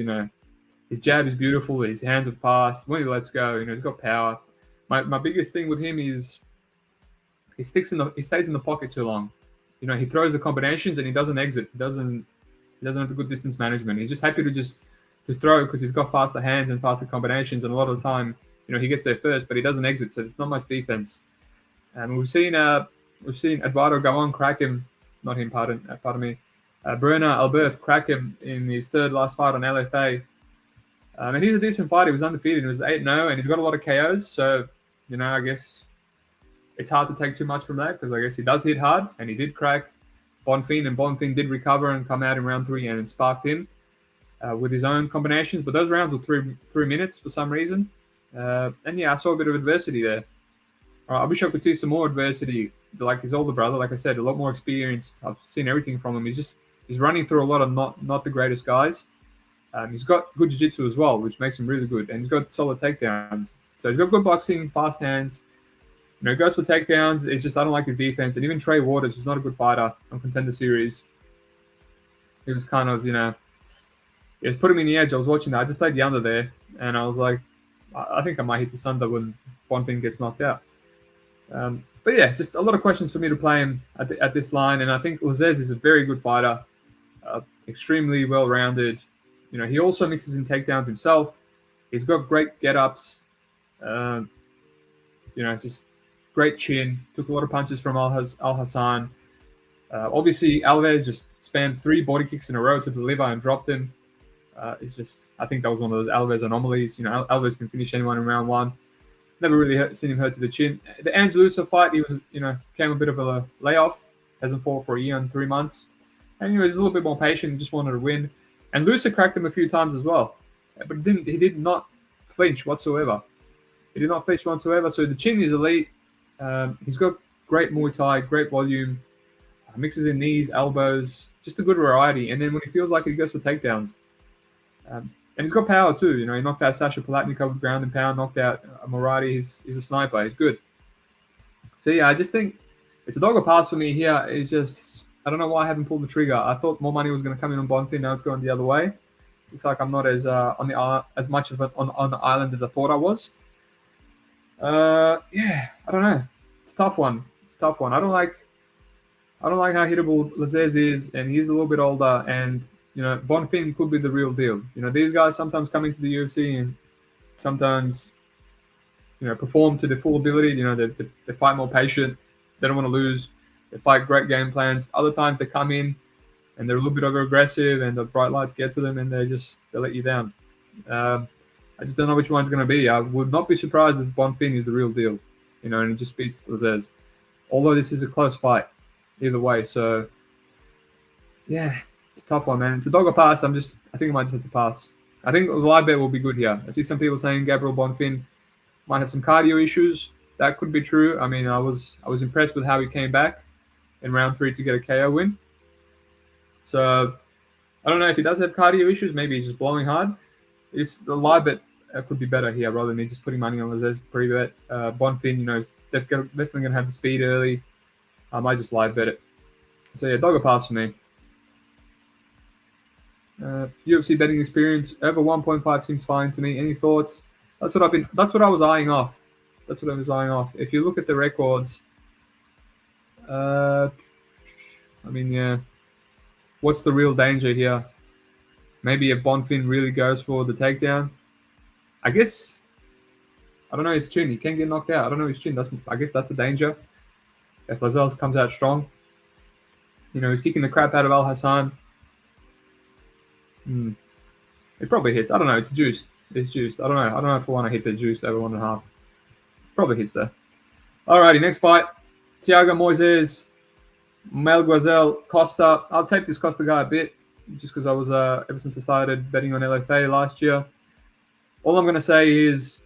jab is beautiful. His hands are fast. When he lets go, he's got power. My biggest thing with him is he stays in the pocket too long. He throws the combinations and he doesn't exit. He doesn't have the good distance management. He's just happy to throw because he's got faster hands and faster combinations, and a lot of the time, he gets there first, but he doesn't exit, so it's not much defense. And we've seen Eduardo Gavon crack him, not him, pardon me. Bruno Alberth crack him in his third last fight on LFA. And he's a decent fighter. He was undefeated. He was 8-0, and he's got a lot of KOs. So, I guess it's hard to take too much from that, because I guess he does hit hard, and he did crack Bonfin, and Bonfin did recover and come out in round 3 and sparked him with his own combinations. But those rounds were 3 minutes for some reason. And I saw a bit of adversity there. I wish I could see some more adversity, like his older brother. Like I said, a lot more experience. I've seen everything from him. He's running through a lot of not the greatest guys. He's got good jiu-jitsu as well, which makes him really good, and he's got solid takedowns. So he's got good boxing, fast hands. Goes for takedowns. It's just I don't like his defense, and even Trey Waters, who's not a good fighter on Contender Series, he was kind of it was putting me in the edge. I was watching that. I just played the under there, and I was like, I think I might hit the under when Bonfin gets knocked out. But yeah, just a lot of questions for me to play him at this line, and I think Lazzez is a very good fighter, extremely well-rounded. He also mixes in takedowns himself. He's got great get-ups. It's just great chin. Took a lot of punches from Al Hassan. Obviously, Alves just spammed 3 body kicks in a row to deliver and dropped him. I think that was one of those Alves anomalies. Alves can finish anyone in round 1. Never really seen him hurt to the chin. The Angelusa fight, he was, came a bit of a layoff. Hasn't fought for a year and 3 months. And he was a little bit more patient. He just wanted to win. And Lusa cracked him a few times as well. But he did not flinch whatsoever. He did not flinch whatsoever. So the chin is elite. He's got great Muay Thai, great volume. Mixes in knees, elbows. Just a good variety. And then when he feels like it, he goes for takedowns. And he's got power too. He knocked out Sasha Palatnikov with ground and pound, knocked out Moradi. He's a sniper. He's good. So yeah, I just think it's a dog or pass for me here. It's just, I don't know why I haven't pulled the trigger. I thought more money was going to come in on Bonfin. Now it's going the other way. Looks like I'm not as as much of it on the island as I thought I was. Yeah, I don't know. It's a tough one. I don't like how hittable Lazzez is, and he's a little bit older, and Bonfin could be the real deal. These guys sometimes come into the UFC and sometimes, perform to their full ability. They fight more patient. They don't want to lose. They fight great game plans. Other times they come in and they're a little bit over aggressive, and the bright lights get to them, and they let you down. I just don't know which one's going to be. I would not be surprised if Bonfin is the real deal, and he just beats Lazzez. Although this is a close fight, either way. So, yeah. It's a tough one, man. It's a dog or pass. I think I might just have to pass. I think the live bet will be good here. I see some people saying Gabriel Bonfin might have some cardio issues. That could be true. I mean, I was impressed with how he came back in round 3 to get a KO win. So I don't know if he does have cardio issues. Maybe he's just blowing hard. The live bet could be better here rather than me just putting money on Lazzez pre-bet. Bonfin, is definitely going to have the speed early. I might just live bet it. So yeah, dog or pass for me. UFC betting experience over 1.5 seems fine to me. Any thoughts? That's what I was eyeing off. If you look at the records, yeah. What's the real danger here? Maybe if Bonfin really goes for the takedown. I guess I don't know his chin. He can get knocked out. I don't know his chin. I guess that's the danger. If Lazzez comes out strong, he's kicking the crap out of Al Hassan. It probably hits. I don't know. It's juiced. I don't know. I don't know if I want to hit the juiced over 1.5. Probably hits there. Alrighty, next fight. Thiago Moises, Miguel Costa. I'll take this Costa guy a bit, just because I was ever since I started betting on LFA last year. All I'm going to say is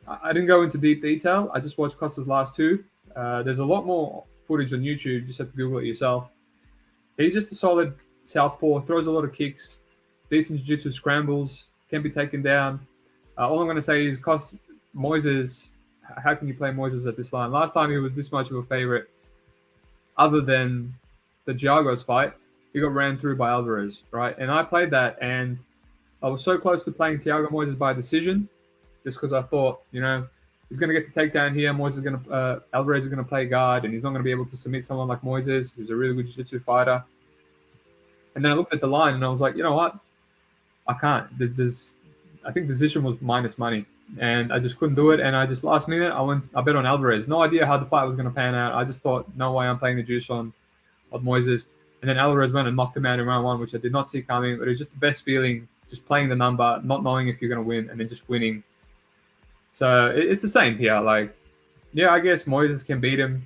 I didn't go into deep detail. I just watched Costa's last 2. There's a lot more footage on YouTube. You just have to Google it yourself. He's just a solid southpaw. Throws a lot of kicks. Decent jiu-jitsu, scrambles, can be taken down. All I'm going to say is Moises, how can you play Moises at this line? Last time he was this much of a favorite, other than the Giagos fight, he got ran through by Alvarez, right? And I played that, and I was so close to playing Thiago Moises by decision, just because I thought, he's going to get the takedown here. Alvarez is going to play guard, and he's not going to be able to submit someone like Moises, who's a really good jiu-jitsu fighter. And then I looked at the line, and I was like, you know what? I can't. I think the decision was minus money, and I just couldn't do it. And I just last minute I bet on Alvarez. No idea how the fight was going to pan out. I just thought, no way, I'm playing the juice on Moises. And then Alvarez went and knocked him out in round 1, which I did not see coming. But it was just the best feeling, just playing the number, not knowing if you're going to win, and then just winning. So it's the same here. Like, yeah, I guess Moises can beat him.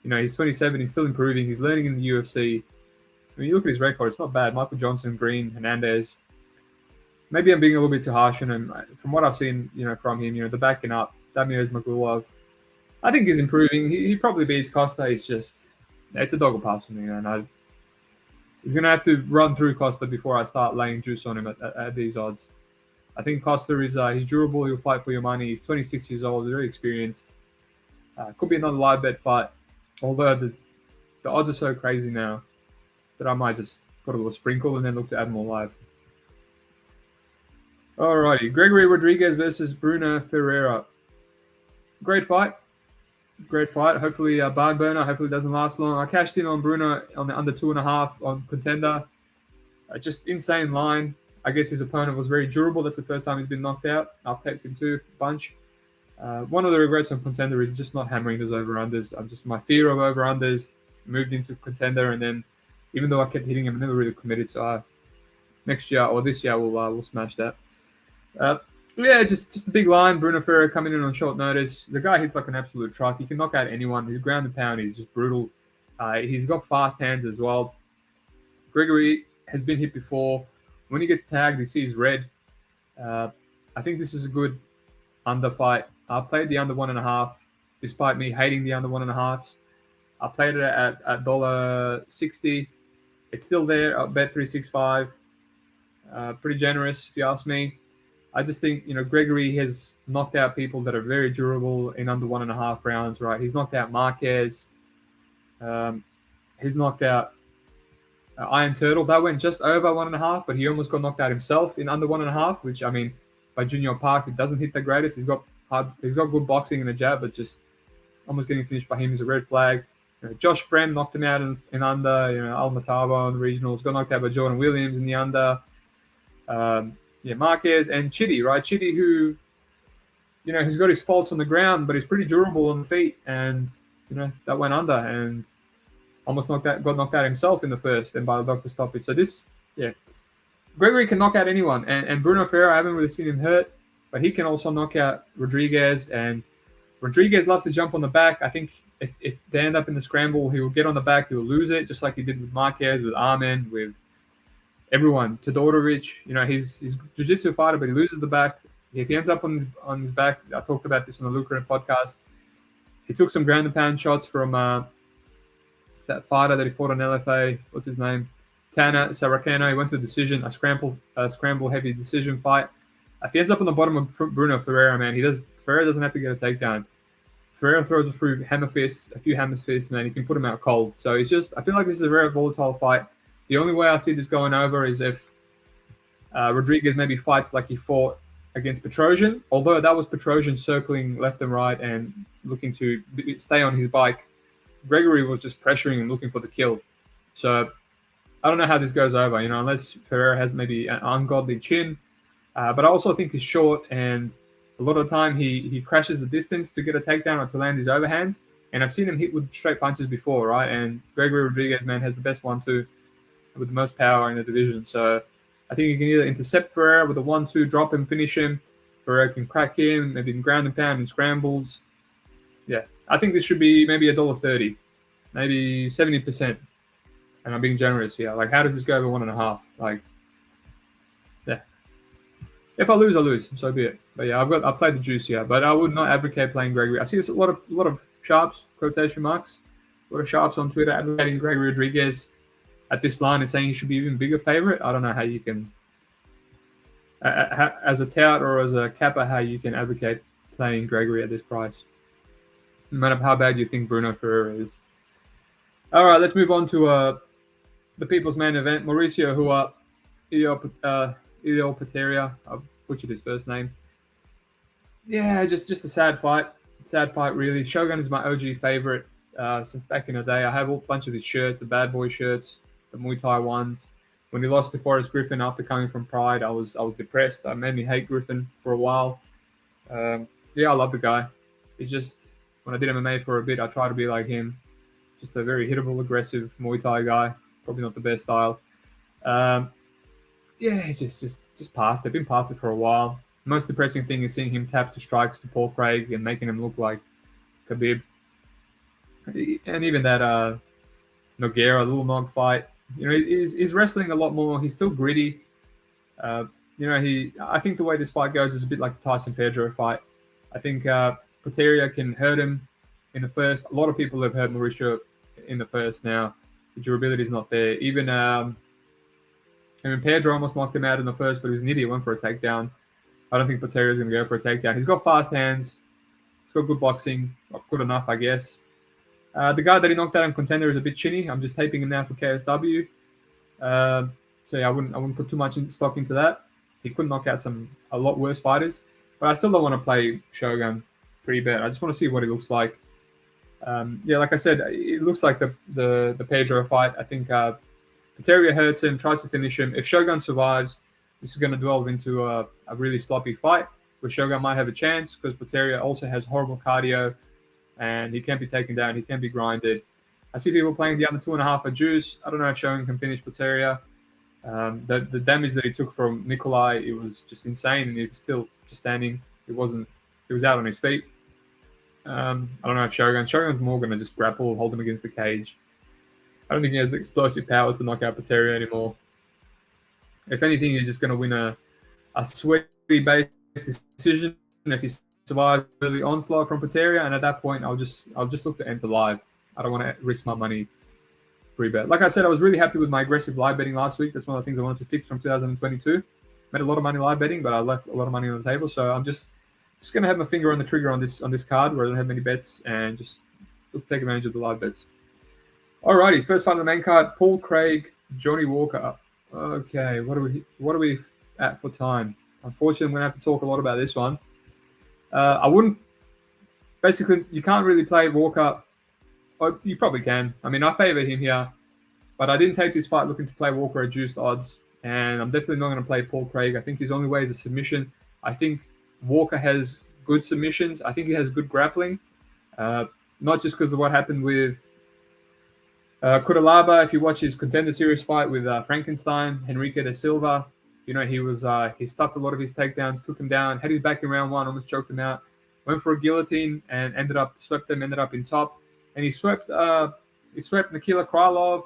He's 27. He's still improving. He's learning in the UFC. I mean, you look at his record; it's not bad. Michael Johnson, Green, Hernandez. Maybe I'm being a little bit too harsh on him. From what I've seen, from him, the backing up, Damir's Magulov, I think he's improving. He probably beats Costa. It's a dog or pass for me, man. He's going to have to run through Costa before I start laying juice on him at these odds. I think Costa is he's durable. He'll fight for your money. He's 26 years old, very experienced. Could be another live bet fight. Although the odds are so crazy now that I might just put a little sprinkle and then look to add more live. Alrighty, Gregory Rodrigues versus Bruno Ferreira. Great fight. Great fight. Hopefully, barn burner. Hopefully, it doesn't last long. I cashed in on Bruno on the under 2.5 on Contender. Just insane line. I guess his opponent was very durable. That's the first time he's been knocked out. I've taped him too, a bunch. One of the regrets on Contender is just not hammering those over-unders. My fear of over-unders moved into Contender, and then even though I kept hitting him, I never really committed. So next year or this year, we'll smash that. Just a big line. Bruno Ferreira coming in on short notice. The guy hits like an absolute truck. He can knock out anyone. His ground and pound is just brutal. He's got fast hands as well. Gregory has been hit before. When he gets tagged, he sees red. I think this is a good under fight. I played the under 1.5, despite me hating the under 1.5s. I played it at $1.60. It's still there at Bet365. Pretty generous, if you ask me. I just think, Gregory has knocked out people that are very durable in under 1.5 rounds, right? He's knocked out Marquez. He's knocked out Iron Turtle. That went just over 1.5, but he almost got knocked out himself in under 1.5, which, by Junior Park, it doesn't hit the greatest. He's got good boxing and a jab, but just almost getting finished by him is a red flag. Josh Friend knocked him out in under. Almeida in the regionals got knocked out by Jordan Williams in the under. Marquez and Chitty, right? Chitty, who, he's got his faults on the ground, but he's pretty durable on the feet, and that went under and almost got knocked out himself in the first, and by the doctor stopped it. So Gregory can knock out anyone, and Bruno Ferreira, I haven't really seen him hurt, but he can also knock out Rodrigues, and Rodrigues loves to jump on the back. I think if they end up in the scramble, he will get on the back, he will lose it, just like he did with Marquez, with Armen, with everyone. Todorovic, he's jiu-jitsu fighter, but he loses the back. If he ends up on his back, I talked about this on the Lucrative podcast. He took some ground and pound shots from that fighter that he fought on LFA. What's his name? Tana Saraceno. He went to a decision, a scramble heavy decision fight. If he ends up on the bottom of Bruno Ferreira, man, Ferreira doesn't have to get a takedown. Ferreira throws a few hammer fists, man. He can put him out cold. So I feel like this is a very volatile fight. The only way I see this going over is if Rodrigues maybe fights like he fought against Petrosian, although that was Petrosian circling left and right and looking to stay on his bike. Gregory was just pressuring and looking for the kill. So I don't know how this goes over, unless Ferreira has maybe an ungodly chin. But I also think he's short, and a lot of the time he crashes the distance to get a takedown or to land his overhands. And I've seen him hit with straight punches before, right? And Gregory Rodrigues, man, has the best 1-2 with the most power in the division. So I think you can either intercept Ferreira with a 1-2, drop him, finish him. Ferreira can crack him, maybe in ground and pound and scrambles. Yeah, I think this should be maybe $1.30, maybe 70%. And I'm being generous here. Like, how does this go over 1.5? Like, yeah. If I lose, I lose. So be it. But yeah, I played the juice here, but I would not advocate playing Gregory. I see there's a lot of sharps, quotation marks, a lot of sharps on Twitter advocating Gregory Rodrigues at this line and saying he should be even bigger favorite. I don't know how you can, as a tout or as a capper, how you can advocate playing Gregory at this price, no matter how bad you think Bruno Ferreira is. All right, let's move on to the people's main event. Mauricio Ilio Potieria. I butchered his first name. Yeah, just a sad fight. Sad fight, really. Shogun is my OG favorite since back in the day. I have a bunch of his shirts, the Bad Boy shirts, the Muay Thai ones. When he lost to Forrest Griffin after coming from Pride, I was depressed. It made me hate Griffin for a while. I love the guy. It's just, when I did MMA for a bit, I tried to be like him. Just a very hittable, aggressive Muay Thai guy. Probably not the best style. He's just past it. Been past it for a while. Most depressing thing is seeing him tap to strikes to Paul Craig and making him look like Khabib. And even that Nogueira little nog fight. He's wrestling a lot more. He's still gritty. I think the way this fight goes is a bit like the Tyson Pedro fight. I think Potieria can hurt him in the first. A lot of people have hurt Mauricio in the first now. The durability is not there. Even Pedro almost knocked him out in the first, but he was an idiot, went for a takedown. I don't think Potieria is going to go for a takedown. He's got fast hands. He's got good boxing. Good enough, I guess. The guy that he knocked out in Contender is a bit chinny. I'm just taping him now for KSW. So yeah, I wouldn't put too much stock into that. He could knock out a lot worse fighters, but I still don't want to play Shogun pretty bad. I just want to see what he looks like. Yeah, like I said, it looks like the Pedro fight. I think Potieria hurts him, tries to finish him. If Shogun survives, this is going to develop into a really sloppy fight where Shogun might have a chance because Potieria also has horrible cardio and he can be taken down. He can be grinded. I see people playing the under 2.5 at juice. I don't know if Shogun can finish Potieria. The damage that he took from Nikolai, it was just insane, and he was still just standing. He was out on his feet. I don't know if Shogun's more going to just grapple, hold him against the cage. I don't think he has the explosive power to knock out Potieria anymore. If anything, he's just going to win a sweaty-based decision. And if he survives early onslaught from Potieria, and at that point, I'll just look to enter live. I don't want to risk my money free bet. Like I said, I was really happy with my aggressive live betting last week. That's one of the things I wanted to fix from 2022. Made a lot of money live betting, but I left a lot of money on the table. So I'm just going to have my finger on the trigger on this card where I don't have many bets and just look to take advantage of the live bets. Alrighty, first fight on the main card: Paul Craig, Johnny Walker. Okay, what are we at for time? Unfortunately, I'm going to have to talk a lot about this one. I wouldn't. Basically, you can't really play Walker. Or you probably can. I mean, I favor him here, but I didn't take this fight looking to play Walker at juiced odds, and I'm definitely not going to play Paul Craig. I think his only way is a submission. I think Walker has good submissions. I think he has good grappling, not just because of what happened with Cutelaba. If you watch his Contender Series fight with Frankenstein, Henrique da Silva, you know, he stuffed a lot of his takedowns, took him down, had his back in round one, almost choked him out, went for a guillotine and ended up in top. And he swept Nikita Krylov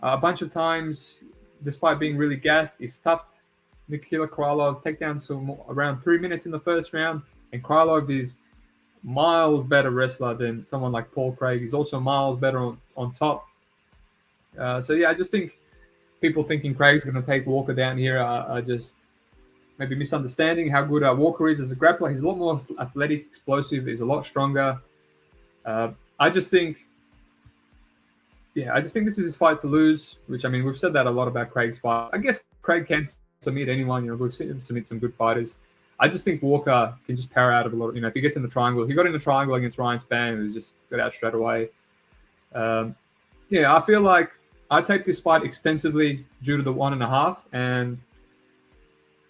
a bunch of times, despite being really gassed. He stuffed Nikita Krylov's takedowns for around 3 minutes in the first round. And Krylov is miles better wrestler than someone like Paul Craig. He's also miles better on top. So yeah, I just think people thinking Craig's going to take Walker down here are just maybe misunderstanding how good Walker is as a grappler. He's a lot more athletic, explosive. He's a lot stronger. I just think this is his fight to lose, which, I mean, we've said that a lot about Craig's fight. I guess Craig can submit anyone. You know, we've seen him submit some good fighters. I just think Walker can just power out of a lot of, you know, if he gets in the triangle. He got in the triangle against Ryan Spann, who just got out straight away. I feel like I take this fight extensively due to the 1.5. And,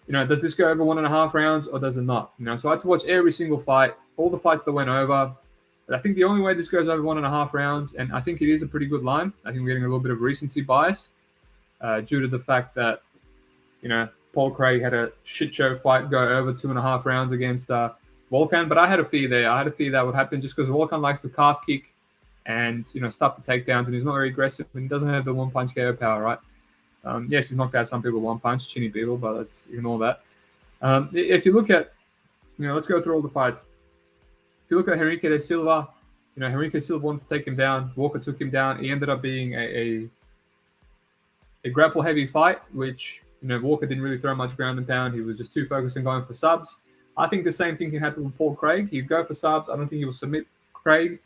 you know, does this go over 1.5 rounds or does it not? You know, so I had to watch every single fight, all the fights that went over. I think the only way this goes over 1.5 rounds, and I think it is a pretty good line. I think we're getting a little bit of recency bias due to the fact that, you know, Paul Craig had a shit show fight go over 2.5 rounds against Volkan, but I had a fear there. I had a fear that would happen just because Volkan likes to calf kick and, you know, stuff the takedowns, and he's not very aggressive and he doesn't have the one-punch KO power, right? Yes, he's knocked out some people one-punch, chinny people, but let's ignore that. If you look at, you know, let's go through all the fights. If you look at Henrique da Silva, you know, Henrique da Silva wanted to take him down. Walker took him down. He ended up being a grapple-heavy fight, which, you know, Walker didn't really throw much ground and pound. He was just too focused on going for subs. I think the same thing can happen with Paul Craig. He'd go for subs. I don't think he will submit Craig,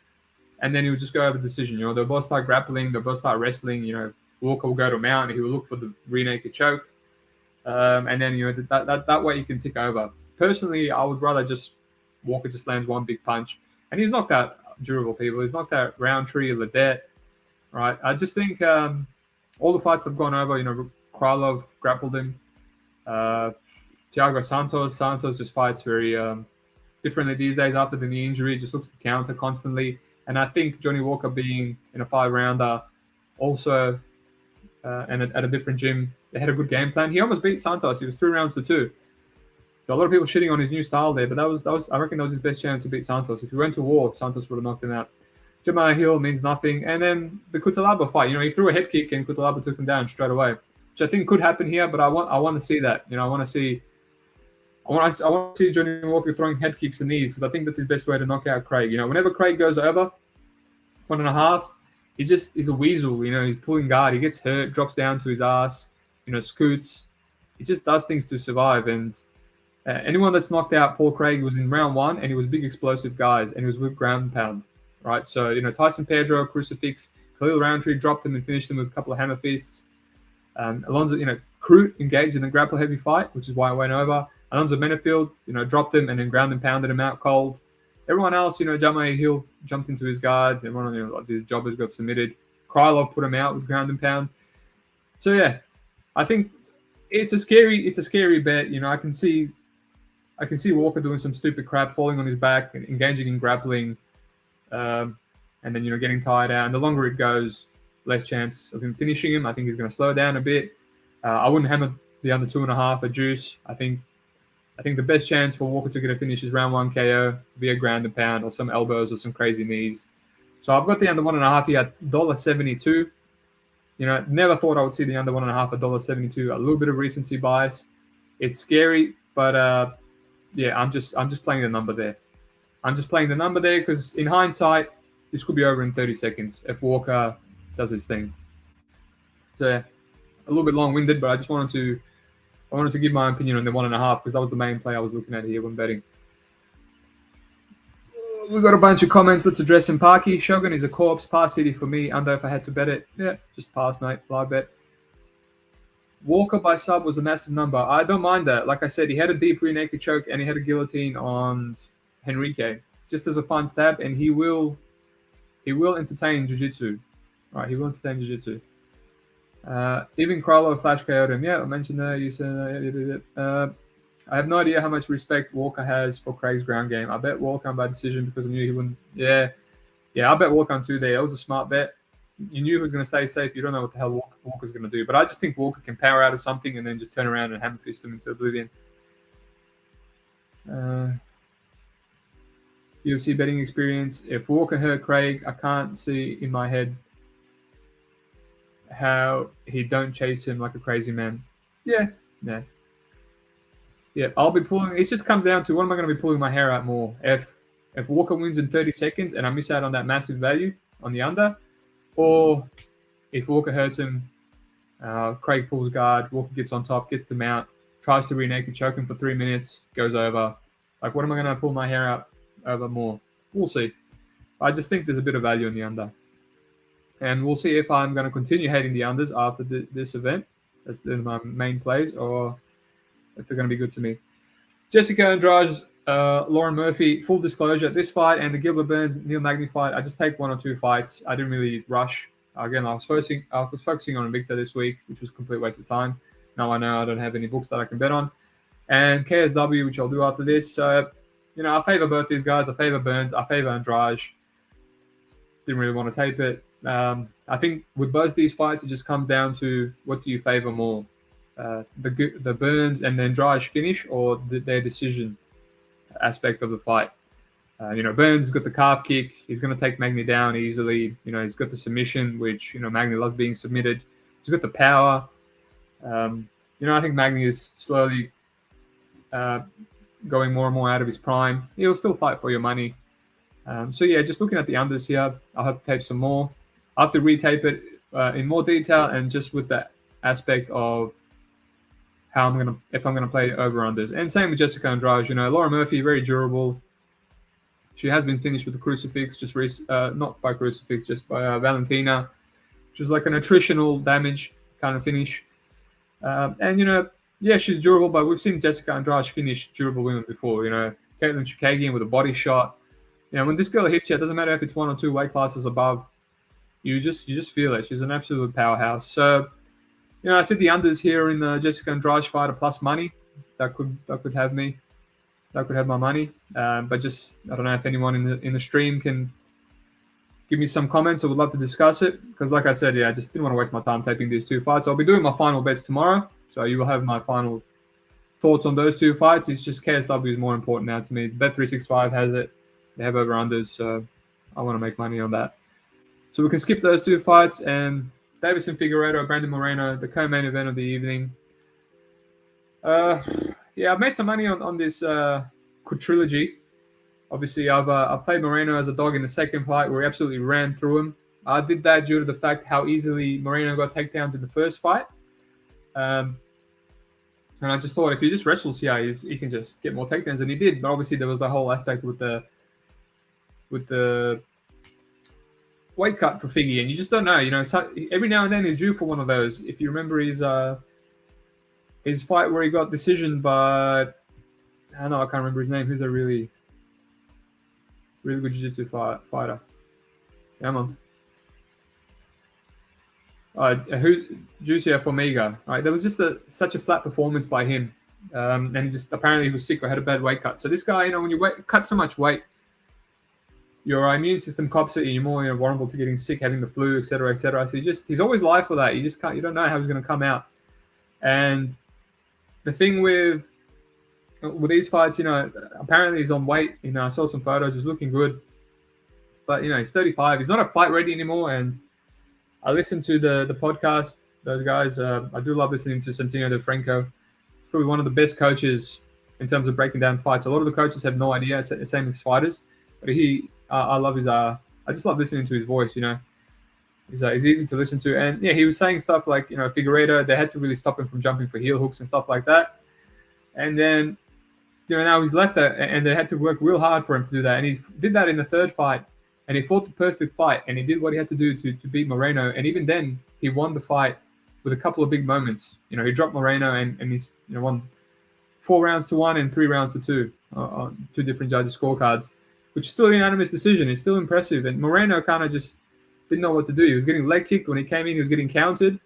and then he would just go over decision. You know, they'll both start grappling. They'll both start wrestling. You know, Walker will go to mount. He will look for the rear naked choke. And then, you know, that way he can tick over. Personally, I would rather just Walker just lands one big punch. And he's knocked out durable people. He's knocked out Roundtree, Ledet, right? I just think all the fights that have gone over, you know, Krylov grappled him. Thiago Santos just fights very differently these days after the knee injury. Just looks to counter constantly. And I think Johnny Walker being in a 5-rounder also and at a different gym, they had a good game plan. He almost beat Santos. He was 3 rounds to 2. So a lot of people shitting on his new style there, but that was I reckon that was his best chance to beat Santos. If he went to war, Santos would have knocked him out. Jamal Hill means nothing. And then the Cutelaba fight, you know, he threw a head kick and Cutelaba took him down straight away, which I think could happen here, but I want to see that. You know, I want to see Johnny Walker throwing head kicks and knees, because I think that's his best way to knock out Craig. You know, whenever Craig goes over 1.5, he's a weasel. He's pulling guard. He gets hurt, drops down to his ass. Scoots. He just does things to survive. And anyone that's knocked out Paul Craig was in round 1, and he was big explosive guys, and he was with ground and pound, right? So Tyson Pedro, Crucifix, Khalil Roundtree dropped him and finished him with a couple of hammer fists. Alonzo, Crute engaged in the grapple heavy fight, which is why it went over. Alonzo Menefield, dropped him and then ground and pounded him out cold. Everyone else, Jamai Hill jumped into his guard. Everyone, these jobbers got submitted. Krylov put him out with ground and pound. So yeah, I think it's a scary bet. I can see Walker doing some stupid crap, falling on his back, and engaging in grappling, and then getting tired out. And the longer it goes, less chance of him finishing him. I think he's going to slow down a bit. I wouldn't hammer the under 2.5 a juice. I think the best chance for Walker to get a finish is round 1 KO via ground and pound or some elbows or some crazy knees. So I've got the under 1.5 here at $1.72. Never thought I would see the under 1.5 at $1.72. A little bit of recency bias. It's scary, but yeah, I'm just playing the number there. I'm just playing the number there because in hindsight, this could be over in 30 seconds if Walker does his thing. So yeah, a little bit long-winded, but I just wanted to give my opinion on the 1.5 because that was the main play I was looking at here when betting. We've got a bunch of comments. Let's address him. Parky, Shogun is a corpse. Pass City for me. Under if I had to bet it. Yeah, just pass, mate. Live bet. Walker by sub was a massive number. I don't mind that. Like I said, he had a deep rear naked choke and he had a guillotine on Henrique. Just as a fun stab, and he will entertain jiu-jitsu. Right, he will entertain jiu-jitsu. Even Krylov flash KO'd him. Yeah, I mentioned that. You said that. I have no idea how much respect Walker has for Craig's ground game. I bet Walker on by decision because I knew he wouldn't. Yeah, I bet Walker on 2 there. It was a smart bet. You knew he was going to stay safe. You don't know what the hell Walker's going to do. But I just think Walker can power out of something and then just turn around and hammer fist him into oblivion. UFC betting experience. If Walker hurt Craig, I can't see in my head how he don't chase him like a crazy man. Yeah. I'll be pulling. It just comes down to what am I going to be pulling my hair out more? If Walker wins in 30 seconds and I miss out on that massive value on the under, or if Walker hurts him, Craig pulls guard, Walker gets on top, gets the mount, tries to rear naked choke him for 3 minutes, goes over. Like, what am I going to pull my hair out over more? We'll see. I just think there's a bit of value in the under. And we'll see if I'm going to continue hating the unders after this event. That's my main plays, or if they're going to be good to me. Jessica Andrade, Lauren Murphy, full disclosure, this fight and the Gilbert Burns Neil Magny fight, I just take 1 or 2 fights. I didn't really rush. Again, I was focusing on Invicta this week, which was a complete waste of time. Now I know I don't have any books that I can bet on. And KSW, which I'll do after this. So, I favor both these guys. I favor Burns. I favor Andrade. Didn't really want to tape it. I think with both these fights, it just comes down to what do you favor more, the Burns and the Andrade finish, or their decision aspect of the fight. Burns has got the calf kick. He's going to take Magny down easily. He's got the submission, which Magny loves being submitted. He's got the power. I think Magny is slowly going more and more out of his prime. He'll still fight for your money. So yeah, just looking at the unders here, I'll have to tape some more. I have to retape it in more detail and just with that aspect of how if I'm gonna play over-unders. And same with Jessica Andrade. Laura Murphy, very durable. She has been finished with the crucifix, not by crucifix, just by Valentina, which was like an attritional damage kind of finish. Yeah, she's durable, but we've seen Jessica Andrade finish durable women before. Caitlin Chukagian with a body shot. When this girl hits you, it doesn't matter if it's 1 or 2 weight classes above. You just feel it. She's an absolute powerhouse. So, I said the unders here in the Jessica Andrade fight are plus money. That could have me. That could have my money. But just I don't know if anyone in the stream can give me some comments. I would love to discuss it because, like I said, I just didn't want to waste my time taping these 2 fights. I'll be doing my final bets tomorrow, so you will have my final thoughts on those 2 fights. It's just KSW is more important now to me. Bet365 has it. They have over-unders, so I want to make money on that. So we can skip those 2 fights. And Davison Figueiredo, Brandon Moreno, the co-main event of the evening. I've made some money on this quadrilogy. Obviously, I've played Moreno as a dog in the second fight where he absolutely ran through him. I did that due to the fact how easily Moreno got takedowns in the first fight. And I just thought if he just wrestles here, he can just get more takedowns, and he did. But obviously there was the whole aspect with the weight cut for Figgy, and you just don't know. So every now and then he's due for one of those. If you remember his fight where he got decision by, I don't know, I can't remember his name. Who's a really good jiu-jitsu fighter? Come on. Who's Juicy Formiga? Right, there was just such a flat performance by him, and he just apparently was sick or had a bad weight cut. So this guy, when you cut so much weight, your immune system cops it, and you're more vulnerable to getting sick, having the flu, etc., etc. So he's always live for that. You just can't, you don't know how he's going to come out. And the thing with these fights, apparently he's on weight. I saw some photos. He's looking good, but he's 35. He's not a fight ready anymore. And I listened to the podcast. Those guys, I do love listening to Santino DeFranco. He's probably one of the best coaches in terms of breaking down fights. A lot of the coaches have no idea. Same with fighters, but I love his. I just love listening to his voice. He's easy to listen to, and yeah, he was saying stuff like Figueiredo. They had to really stop him from jumping for heel hooks and stuff like that. And then now he's left that, and they had to work real hard for him to do that. And he did that in the third fight, and he fought the perfect fight, and he did what he had to do to beat Moreno. And even then, he won the fight with a couple of big moments. He dropped Moreno, and he's won 4 rounds to 1 and 3 rounds to 2 on 2 different judges' scorecards, which is still a unanimous decision. It's still impressive. And Moreno kind of just didn't know what to do. He was getting leg kicked when he came in. He was getting countered.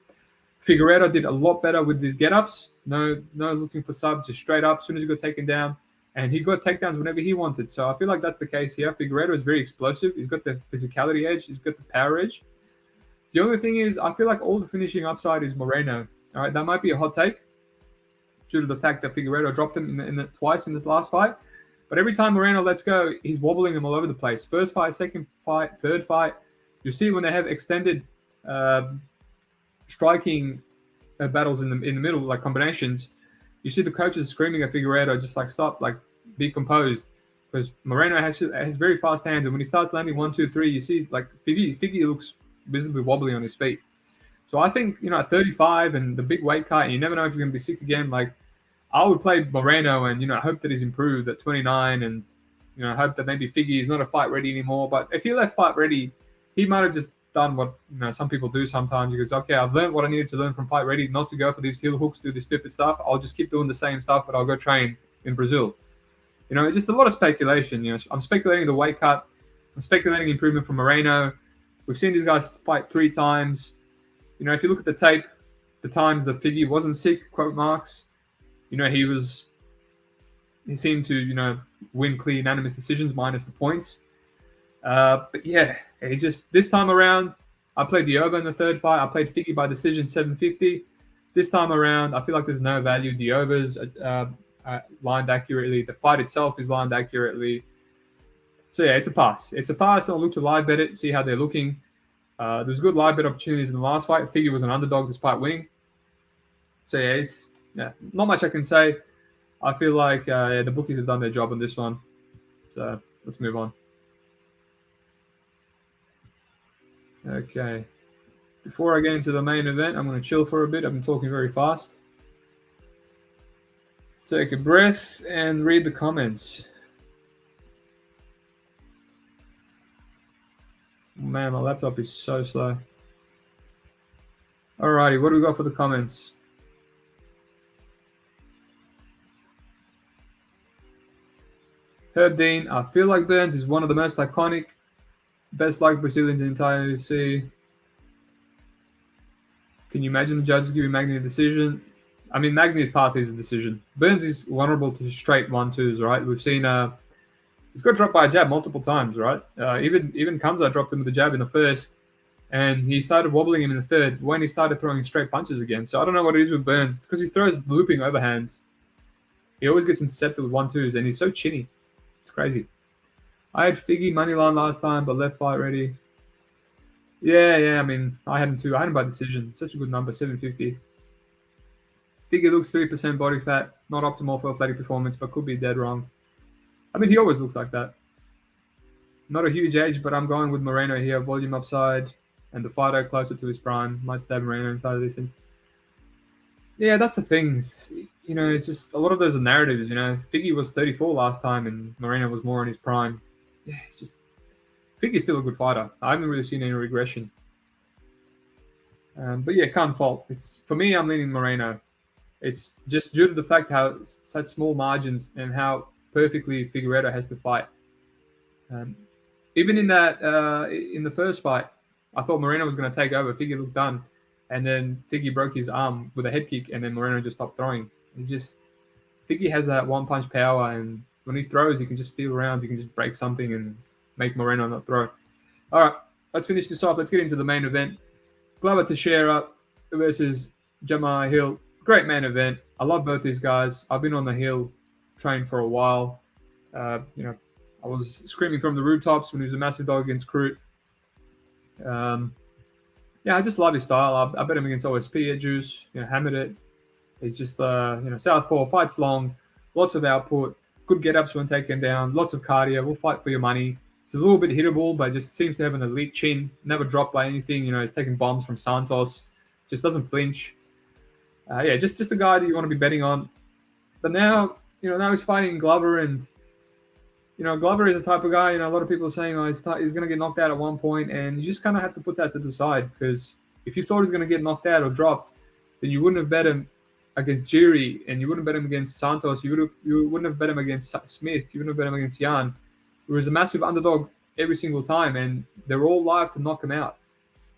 Figueiredo did a lot better with his get-ups. No looking for subs, just straight up as soon as he got taken down. And he got takedowns whenever he wanted. So I feel like that's the case here. Figueiredo is very explosive. He's got the physicality edge. He's got the power edge. The only thing is, I feel like all the finishing upside is Moreno. All right, that might be a hot take due to the fact that Figueiredo dropped him twice in this last fight. But every time Moreno lets go, he's wobbling him all over the place. First fight, second fight, third fight. You see when they have extended striking battles in the middle, like combinations, you see the coaches screaming at Figueiredo, just like, stop, like, be composed. Because Moreno has very fast hands, and when he starts landing 1, 2, 3, you see, like, Figgy looks visibly wobbly on his feet. So I think, at 35 and the big weight cut, and you never know if he's going to be sick again, like, I would play Moreno and, hope that he's improved at 29 and, hope that maybe Figgy is not a fight ready anymore. But if he left fight ready, he might have just done what, some people do sometimes. He goes, okay, I've learned what I needed to learn from fight ready, not to go for these heel hooks, do this stupid stuff. I'll just keep doing the same stuff, but I'll go train in Brazil. It's just a lot of speculation. I'm speculating the weight cut. I'm speculating improvement from Moreno. We've seen these guys fight 3 times. If you look at the tape, the times that Figgy wasn't sick, quote marks, he seemed to, win clear unanimous decisions minus the points. But yeah, this time around, I played the over in the third fight. I played Figgy by decision 750. This time around, I feel like there's no value. The overs lined accurately. The fight itself is lined accurately. So yeah, it's a pass. It's a pass. I'll look to live bet it, see how they're looking. There's good live bet opportunities in the last fight. Figgy was an underdog despite winning. So yeah, not much I can say. I feel like the bookies have done their job on this one. So let's move on. Okay. Before I get into the main event, I'm going to chill for a bit. I've been talking very fast. Take a breath and read the comments. Man, my laptop is so slow. Alrighty, what do we got for the comments? Herb Dean, I feel like Burns is one of the most iconic, best liked Brazilians in the entire UFC. Can you imagine the judges giving Magny a decision? I mean, Magny's path is a decision. Burns is vulnerable to straight 1-2s, right? We've seen he's got dropped by a jab multiple times, right? Even Kamza dropped him with a jab in the first, and he started wobbling him in the third when he started throwing straight punches again. So I don't know what it is with Burns. It's because he throws looping overhands. He always gets intercepted with 1-2s, and he's so chinny. It's crazy. I had Figgy moneyline last time, but left fight ready. Yeah. I mean, I had him too. I had him by decision. Such a good number, 750. Figgy looks 3% body fat. Not optimal for athletic performance, but could be dead wrong. I mean, he always looks like that. Not a huge age, but I'm going with Moreno here. Volume upside. and the fighter closer to his prime might stab Moreno inside the distance. Yeah, that's the thing. It's just a lot of those are narratives. Figgy was 34 last time, and Moreno was more in his prime. Yeah, it's just Figgy's still a good fighter. I haven't really seen any regression. But yeah, can't fault. It's for me. I'm leaning Moreno. It's just due to the fact how such small margins and how perfectly Figueiredo has to fight. Even in the first fight, I thought Moreno was going to take over. Figgy looked done, and then Figgy broke his arm with a head kick, and then Moreno just stopped throwing. Figgy has that one-punch power, and when he throws, he can just steal rounds. He can just break something and make Moreno not throw. All right, let's finish this off. Let's get into the main event. Glover Teixeira versus Jamahal Hill. Great main event. I love both these guys. I've been on the Hill train for a while. I was screaming from the rooftops when he was a massive dog against Crute. I just love his style. I bet him against OSP at Juice. Hammered it. He's just southpaw, fights long, lots of output, good get-ups when taken down, lots of cardio. Will fight for your money. He's a little bit hittable, but just seems to have an elite chin. Never dropped by anything. He's taking bombs from Santos. Just doesn't flinch. Just a guy that you want to be betting on. But now he's fighting Glover, and Glover is the type of guy. A lot of people are saying, he's going to get knocked out at one point, and you just kind of have to put that to the side, because if you thought he was going to get knocked out or dropped, then you wouldn't have bet him against Jiri, and you wouldn't bet him against Santos. You wouldn't have bet him against Smith. You wouldn't have bet him against Jan. He was a massive underdog every single time, and they were all live to knock him out.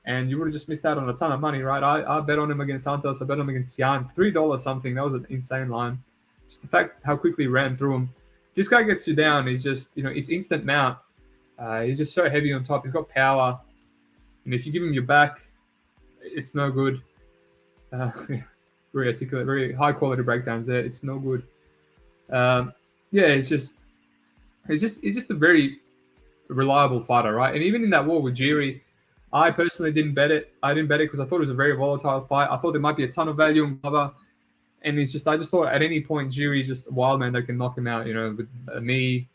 And you would have just missed out on a ton of money, right? I bet on him against Santos. I bet on him against Jan. $3 something. That was an insane line. Just the fact how quickly he ran through him. This guy gets you down. He's just, it's instant mount. He's just so heavy on top. He's got power. And if you give him your back, it's no good. Very articulate, very high quality breakdowns there. It's no good. He's just a very reliable fighter, right? And even in that war with Jiri, I personally didn't bet it. I didn't bet it because I thought it was a very volatile fight. I thought there might be a ton of value in Glover. And I just thought at any point, Jiri's just a wild man that can knock him out, with a knee.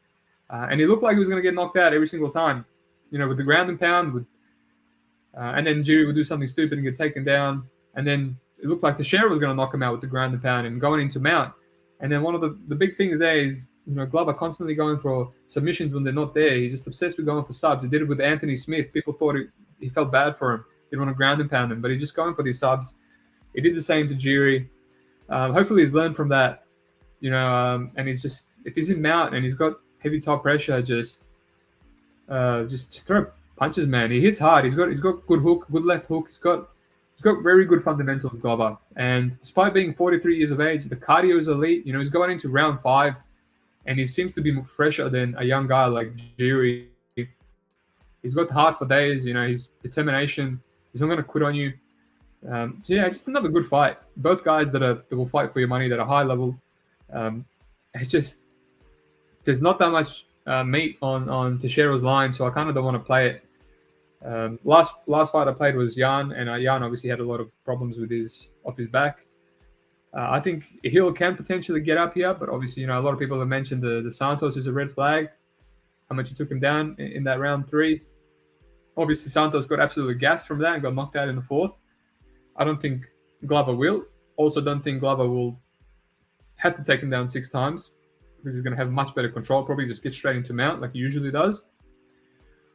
And he looked like he was going to get knocked out every single time, with the ground and pound. And then Jiri would do something stupid and get taken down. And then it looked like Teixeira was going to knock him out with the ground and pound and going into mount. And then one of the big things there is, Glover constantly going for submissions when they're not there. He's just obsessed with going for subs. He did it with Anthony Smith. People thought he felt bad for him. Didn't want to ground and pound him, but he's just going for these subs. He did the same to Jiri. Hopefully he's learned from that, and he's just, if he's in mount and he's got heavy top pressure, just throw punches, man. He hits hard. He's got good hook, good left hook. He's got very good fundamentals, Glover. And despite being 43 years of age, the cardio is elite. He's going into round 5, and he seems to be fresher than a young guy like Jiri. He's got the heart for days. His determination. He's not going to quit on you. Just another good fight. Both guys that will fight for your money that are high level. It's just there's not that much meat on Teixeira's line, so I kind of don't want to play it. Last fight I played was Jan, and Jan obviously had a lot of problems with his back. I think Hill can potentially get up here, but obviously a lot of people have mentioned the Santos is a red flag. How much he took him down in that round 3. Obviously Santos got absolutely gassed from that and got knocked out in the 4th. I don't think Glover will. Also don't think Glover will have to take him down 6 times because he's going to have much better control. Probably just get straight into mount like he usually does.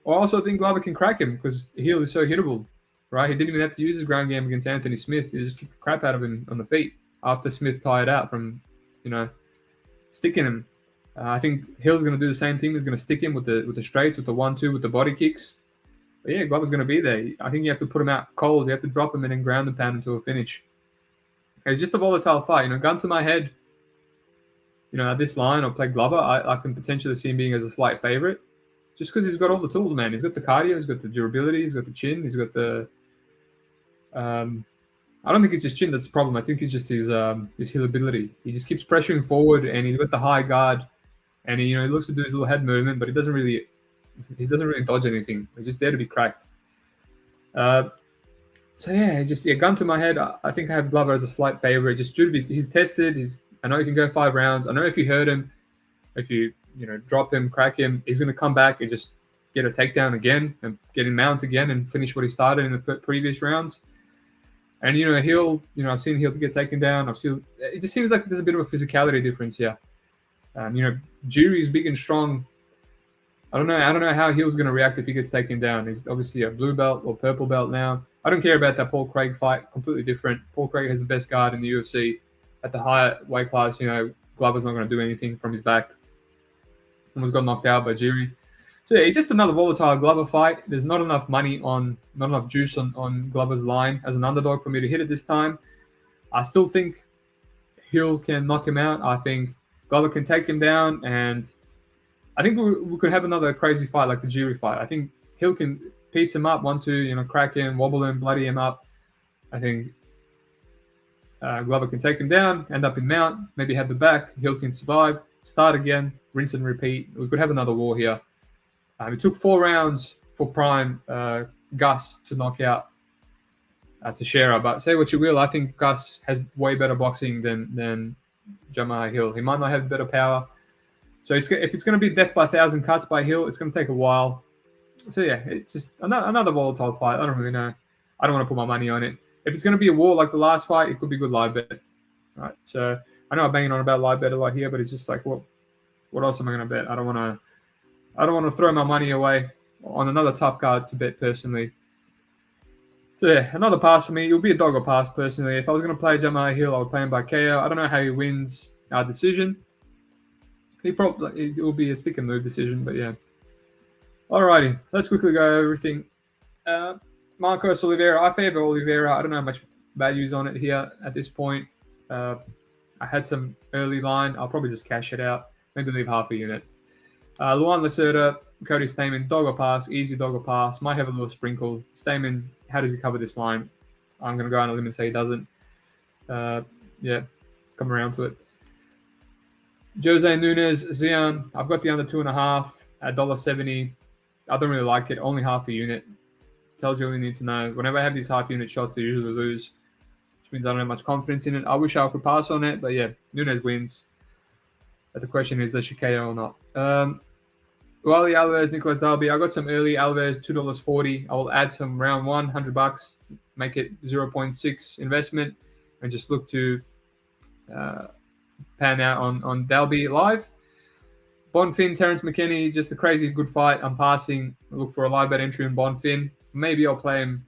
I also think Glover can crack him because Hill is so hittable, right? He didn't even have to use his ground game against Anthony Smith. He just kicked the crap out of him on the feet after Smith tired out from, sticking him. I think Hill's going to do the same thing. He's going to stick him with the straights, with the 1-2, with the body kicks. But yeah, Glover's going to be there. I think you have to put him out cold. You have to drop him and then ground and pound him to a finish. It's just a volatile fight. Gun to my head, at this line, I'll play Glover. I can potentially see him being as a slight favorite just because he's got all the tools, man. He's got the cardio. He's got the durability. He's got the chin. He's got the I don't think it's his chin that's the problem. I think it's just his hill ability. He just keeps pressuring forward, and he's got the high guard, and he looks to do his little head movement, but he doesn't really dodge anything. He's just there to be cracked. Gun to my head. I think I have Glover as a slight favorite. Just due to he's tested. I know he can go 5 rounds. I know if you hurt him, if you drop him, crack him, he's going to come back and just get a takedown again and get him mount again and finish what he started in the previous rounds. And, Hill, I've seen Hill get taken down. It just seems like there's a bit of a physicality difference here. Jury is big and strong. I don't know how Hill's going to react if he gets taken down. He's obviously a blue belt or purple belt now. I don't care about that Paul Craig fight. Completely different. Paul Craig has the best guard in the UFC at the higher weight class. Glover's not going to do anything from his back. Almost got knocked out by Jury. So yeah, it's just another volatile Glover fight. There's not enough juice on Glover's line as an underdog for me to hit it this time. I still think Hill can knock him out. I think Glover can take him down, and I think we could have another crazy fight like the Jury fight. I think Hill can piece him up, 1-2, crack him, wobble him, bloody him up. I think Glover can take him down, end up in mount, maybe have the back. Hill can survive, start again, rinse and repeat. We could have another war here. It took 4 rounds for Prime Gus to knock out Teixeira, but say what you will, I think Gus has way better boxing than Jamahal Hill. He might not have better power. So if it's going to be death by 1,000 cuts by Hill, it's going to take a while. So yeah, it's just another volatile fight. I don't really know. I don't want to put my money on it. If it's going to be a war like the last fight, it could be good live bet. Right. So I know I'm banging on about live bet a lot here, but it's just like, what else am I going to bet? I don't want to throw my money away on another tough card to bet personally. So yeah, another pass for me. It'll be a dog or pass personally. If I was going to play Jamahal Hill, I would play him by KO. I don't know how he wins our decision. It will be a stick and move decision, but yeah. Alrighty, let's quickly go over everything. Marcos Oliveira. I favor Oliveira. I don't know how much values on it here at this point. I had some early line. I'll probably just cash it out. Maybe leave half a unit. Luan Lacerda, Cody Stamann, dog or pass, easy dog or pass. Might have a little sprinkle. Stamann, how does he cover this line? I'm going to go on a limb and say he doesn't. Yeah, come around to it. Jose Nunes, Zion, I've got the under 2.5 at $1.70. I don't really like it. Only half a unit. Tells you all you need to know. Whenever I have these half unit shots, they usually lose, which means I don't have much confidence in it. I wish I could pass on it, but yeah, Nunes wins. But the question is, does she KO or not? Wally Alves, Nicolas Dalby. I got some early Alves, $2.40. I will add some round one, $100, make it 0.6 investment, and just look to pan out on Dalby live. Bonfin, Terrence McKinney, just a crazy good fight. I'm passing. Look for a live bet entry in Bonfin. Maybe I'll play him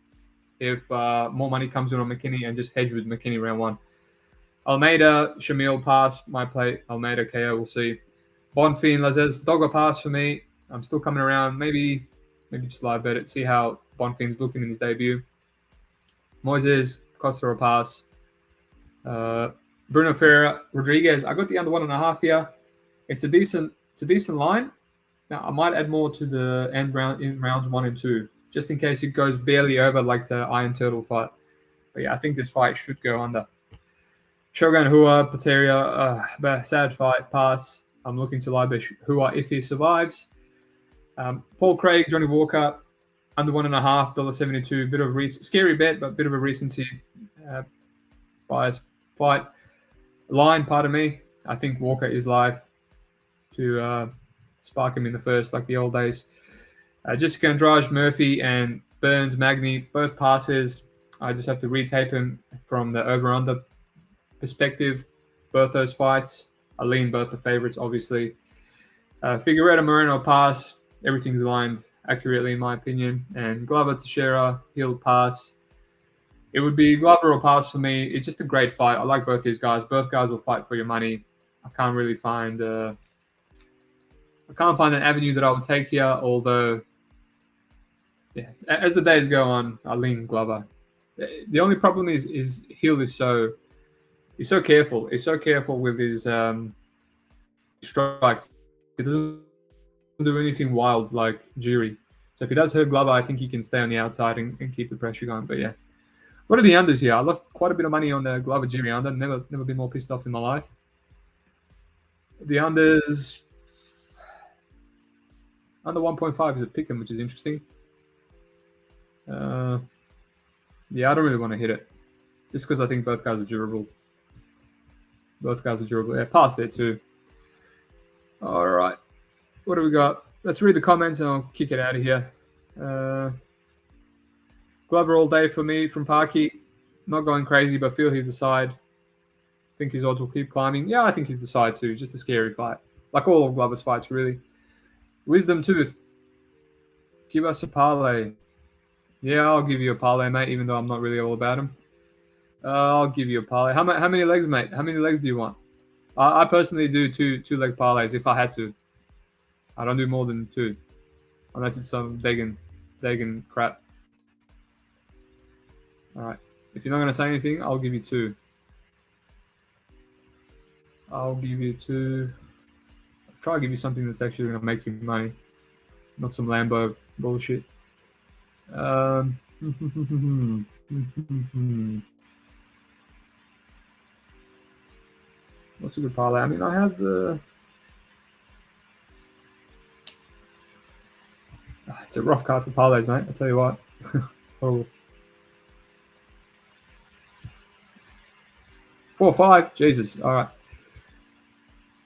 if more money comes in on McKinney and just hedge with McKinney round one. Almeida, Shamil, pass. Might play Almeida KO. We'll see. Bonfin, Lazzez, dog or pass for me. I'm still coming around. Maybe just live bet it. See how Bonfin's looking in his debut. Moises, Costa or pass. Bruno Ferreira, Rodrigues. I got the under 1.5 here. It's a decent line. Now I might add more to the end round in rounds 1 and 2, just in case it goes barely over like the Iron Turtle fight. But yeah, I think this fight should go under. Shogun Rua Potieria, sad fight, pass. I'm looking to live bet Rua if he survives. Paul Craig, Johnny Walker, under 1.5, $1.72. Bit of a scary bet, but bit of a recency bias fight. Line, pardon me. I think Walker is live to spark him in the first, like the old days. Jessica Andrade, Murphy, and Burns, Magny, both passes. I just have to retape him from the over-under perspective. Both those fights. I lean both the favorites, obviously. Figueroa, Moreno, pass. Everything's lined accurately, in my opinion. And Glover, Teixeira, Hill, pass. It would be Glover or pass for me. It's just a great fight. I like both these guys. Both guys will fight for your money. I can't really find an avenue that I would take here, although yeah, as the days go on, I lean Glover. The only problem is Hill is so careful. He's so careful with his strikes. He doesn't do anything wild like Jury. So if he does hurt Glover, I think he can stay on the outside and keep the pressure going. But yeah. What are the unders here? I lost quite a bit of money on the Glover Jury under. Never been more pissed off in my life. The unders under 1.5 is a pick'em, which is interesting. Yeah, I don't really want to hit it, just because I think both guys are durable. Yeah, pass there too. All right, what do we got? Let's read the comments and I'll kick it out of here. Glover all day for me from Parky. Not going crazy, but feel he's the side. Think his odds will keep climbing. Yeah, I think he's the side too. Just a scary fight. Like all of Glover's fights, really. Wisdom Tooth. Give us a parlay. Yeah, I'll give you a parlay, mate, even though I'm not really all about him. I'll give you a parlay. How many legs, mate? How many legs do you want? I personally do two-leg parlays if I had to. I don't do more than two. Unless it's some Dagan crap. All right. If you're not going to say anything, I'll give you two. I'll give you two. I'll try to give you something that's actually going to make you money. Not some Lambo bullshit. What's a good parlay? I mean, I have the... it's a rough card for parlays, mate. I'll tell you what. Oh. 4-5. Jesus. All right.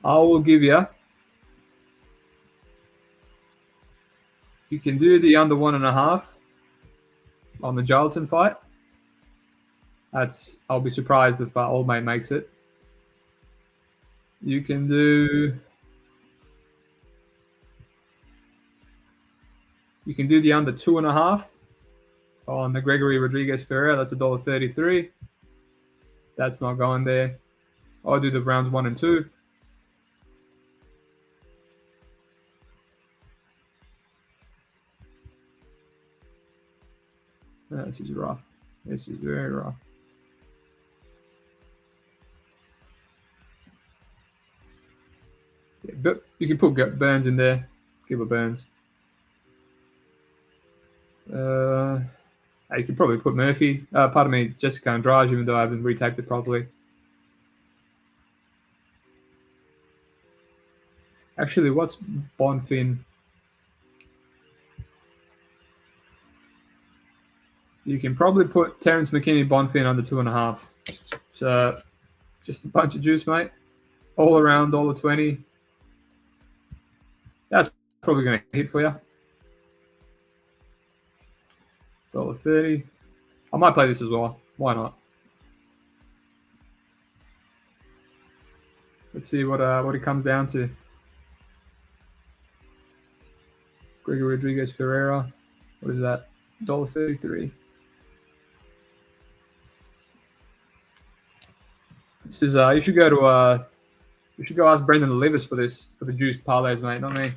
I will give you... You can do the under 1.5 on the Jarleton fight. I'll be surprised if Old Mate makes it. You can do the under 2.5 on the Gregory Rodrigues Ferreira. That's $1.33. That's not going there. I'll do the rounds 1 and 2. This is rough. This is very rough. Yeah, but you can put Burns in there. Give a Burns. You could probably put Murphy. Pardon me, Jessica Andrade, even though I haven't retaped it properly. Actually, what's Bonfin? You can probably put Terrence McKinney Bonfin under 2.5. So just a bunch of juice, mate. All around $1.20. That's probably going to hit for you. $1.30. I might play this as well. Why not? Let's see what it comes down to. Gregory Rodrigues Ferreira. What is that? $1.33. This is you should go ask Brendan Levis for this, for the juiced parlays, mate, not me.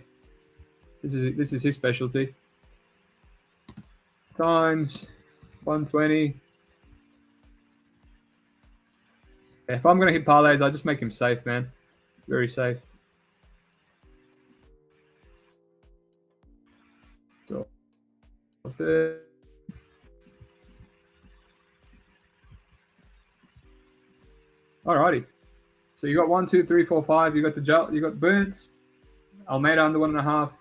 This is his specialty. Times 120. Yeah, if I'm gonna hit parlays, I just make him safe, man. Very safe. Alrighty. So you got 1, 2, 3, 4, 5. You got Burns, Almeida under 1.5,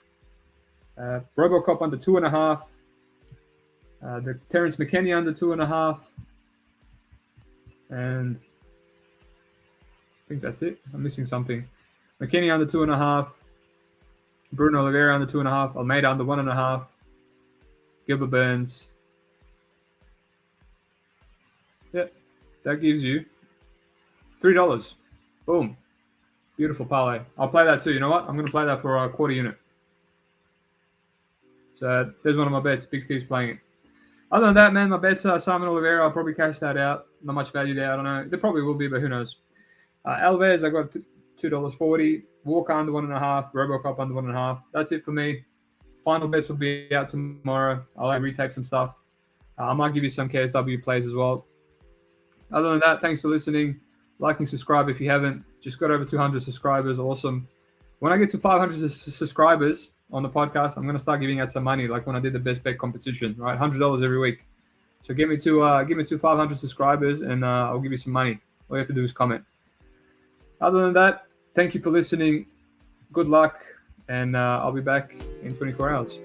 RoboCop under 2.5, the Terrence McKinney under 2.5, and I think that's it. I'm missing something. McKinney under 2.5, Bruno Oliveira under 2.5, Almeida under 1.5, Gilbert Burns. Yep, that gives you $3. Boom. Beautiful parlay. I'll play that too. You know what? I'm going to play that for a quarter unit. So there's one of my bets. BigSteve's playing it. Other than that, man, my bets are Simon Oliveira. I'll probably cash that out. Not much value there. I don't know. There probably will be, but who knows. Alves, I got $2.40. Walker under 1.5. RoboCop under 1.5. That's it for me. Final bets will be out tomorrow. I'll retape some stuff. I might give you some KSW plays as well. Other than that, thanks for listening. Like and subscribe if you haven't. Just got over 200 subscribers. Awesome. When I get to 500 subscribers on the podcast, I'm going to start giving out some money, like when I did the best bet competition, right? $100 every week. So give me to 500 subscribers, and I'll give you some money. All you have to do is comment. Other than that, thank you for listening. Good luck, and I'll be back in 24 hours.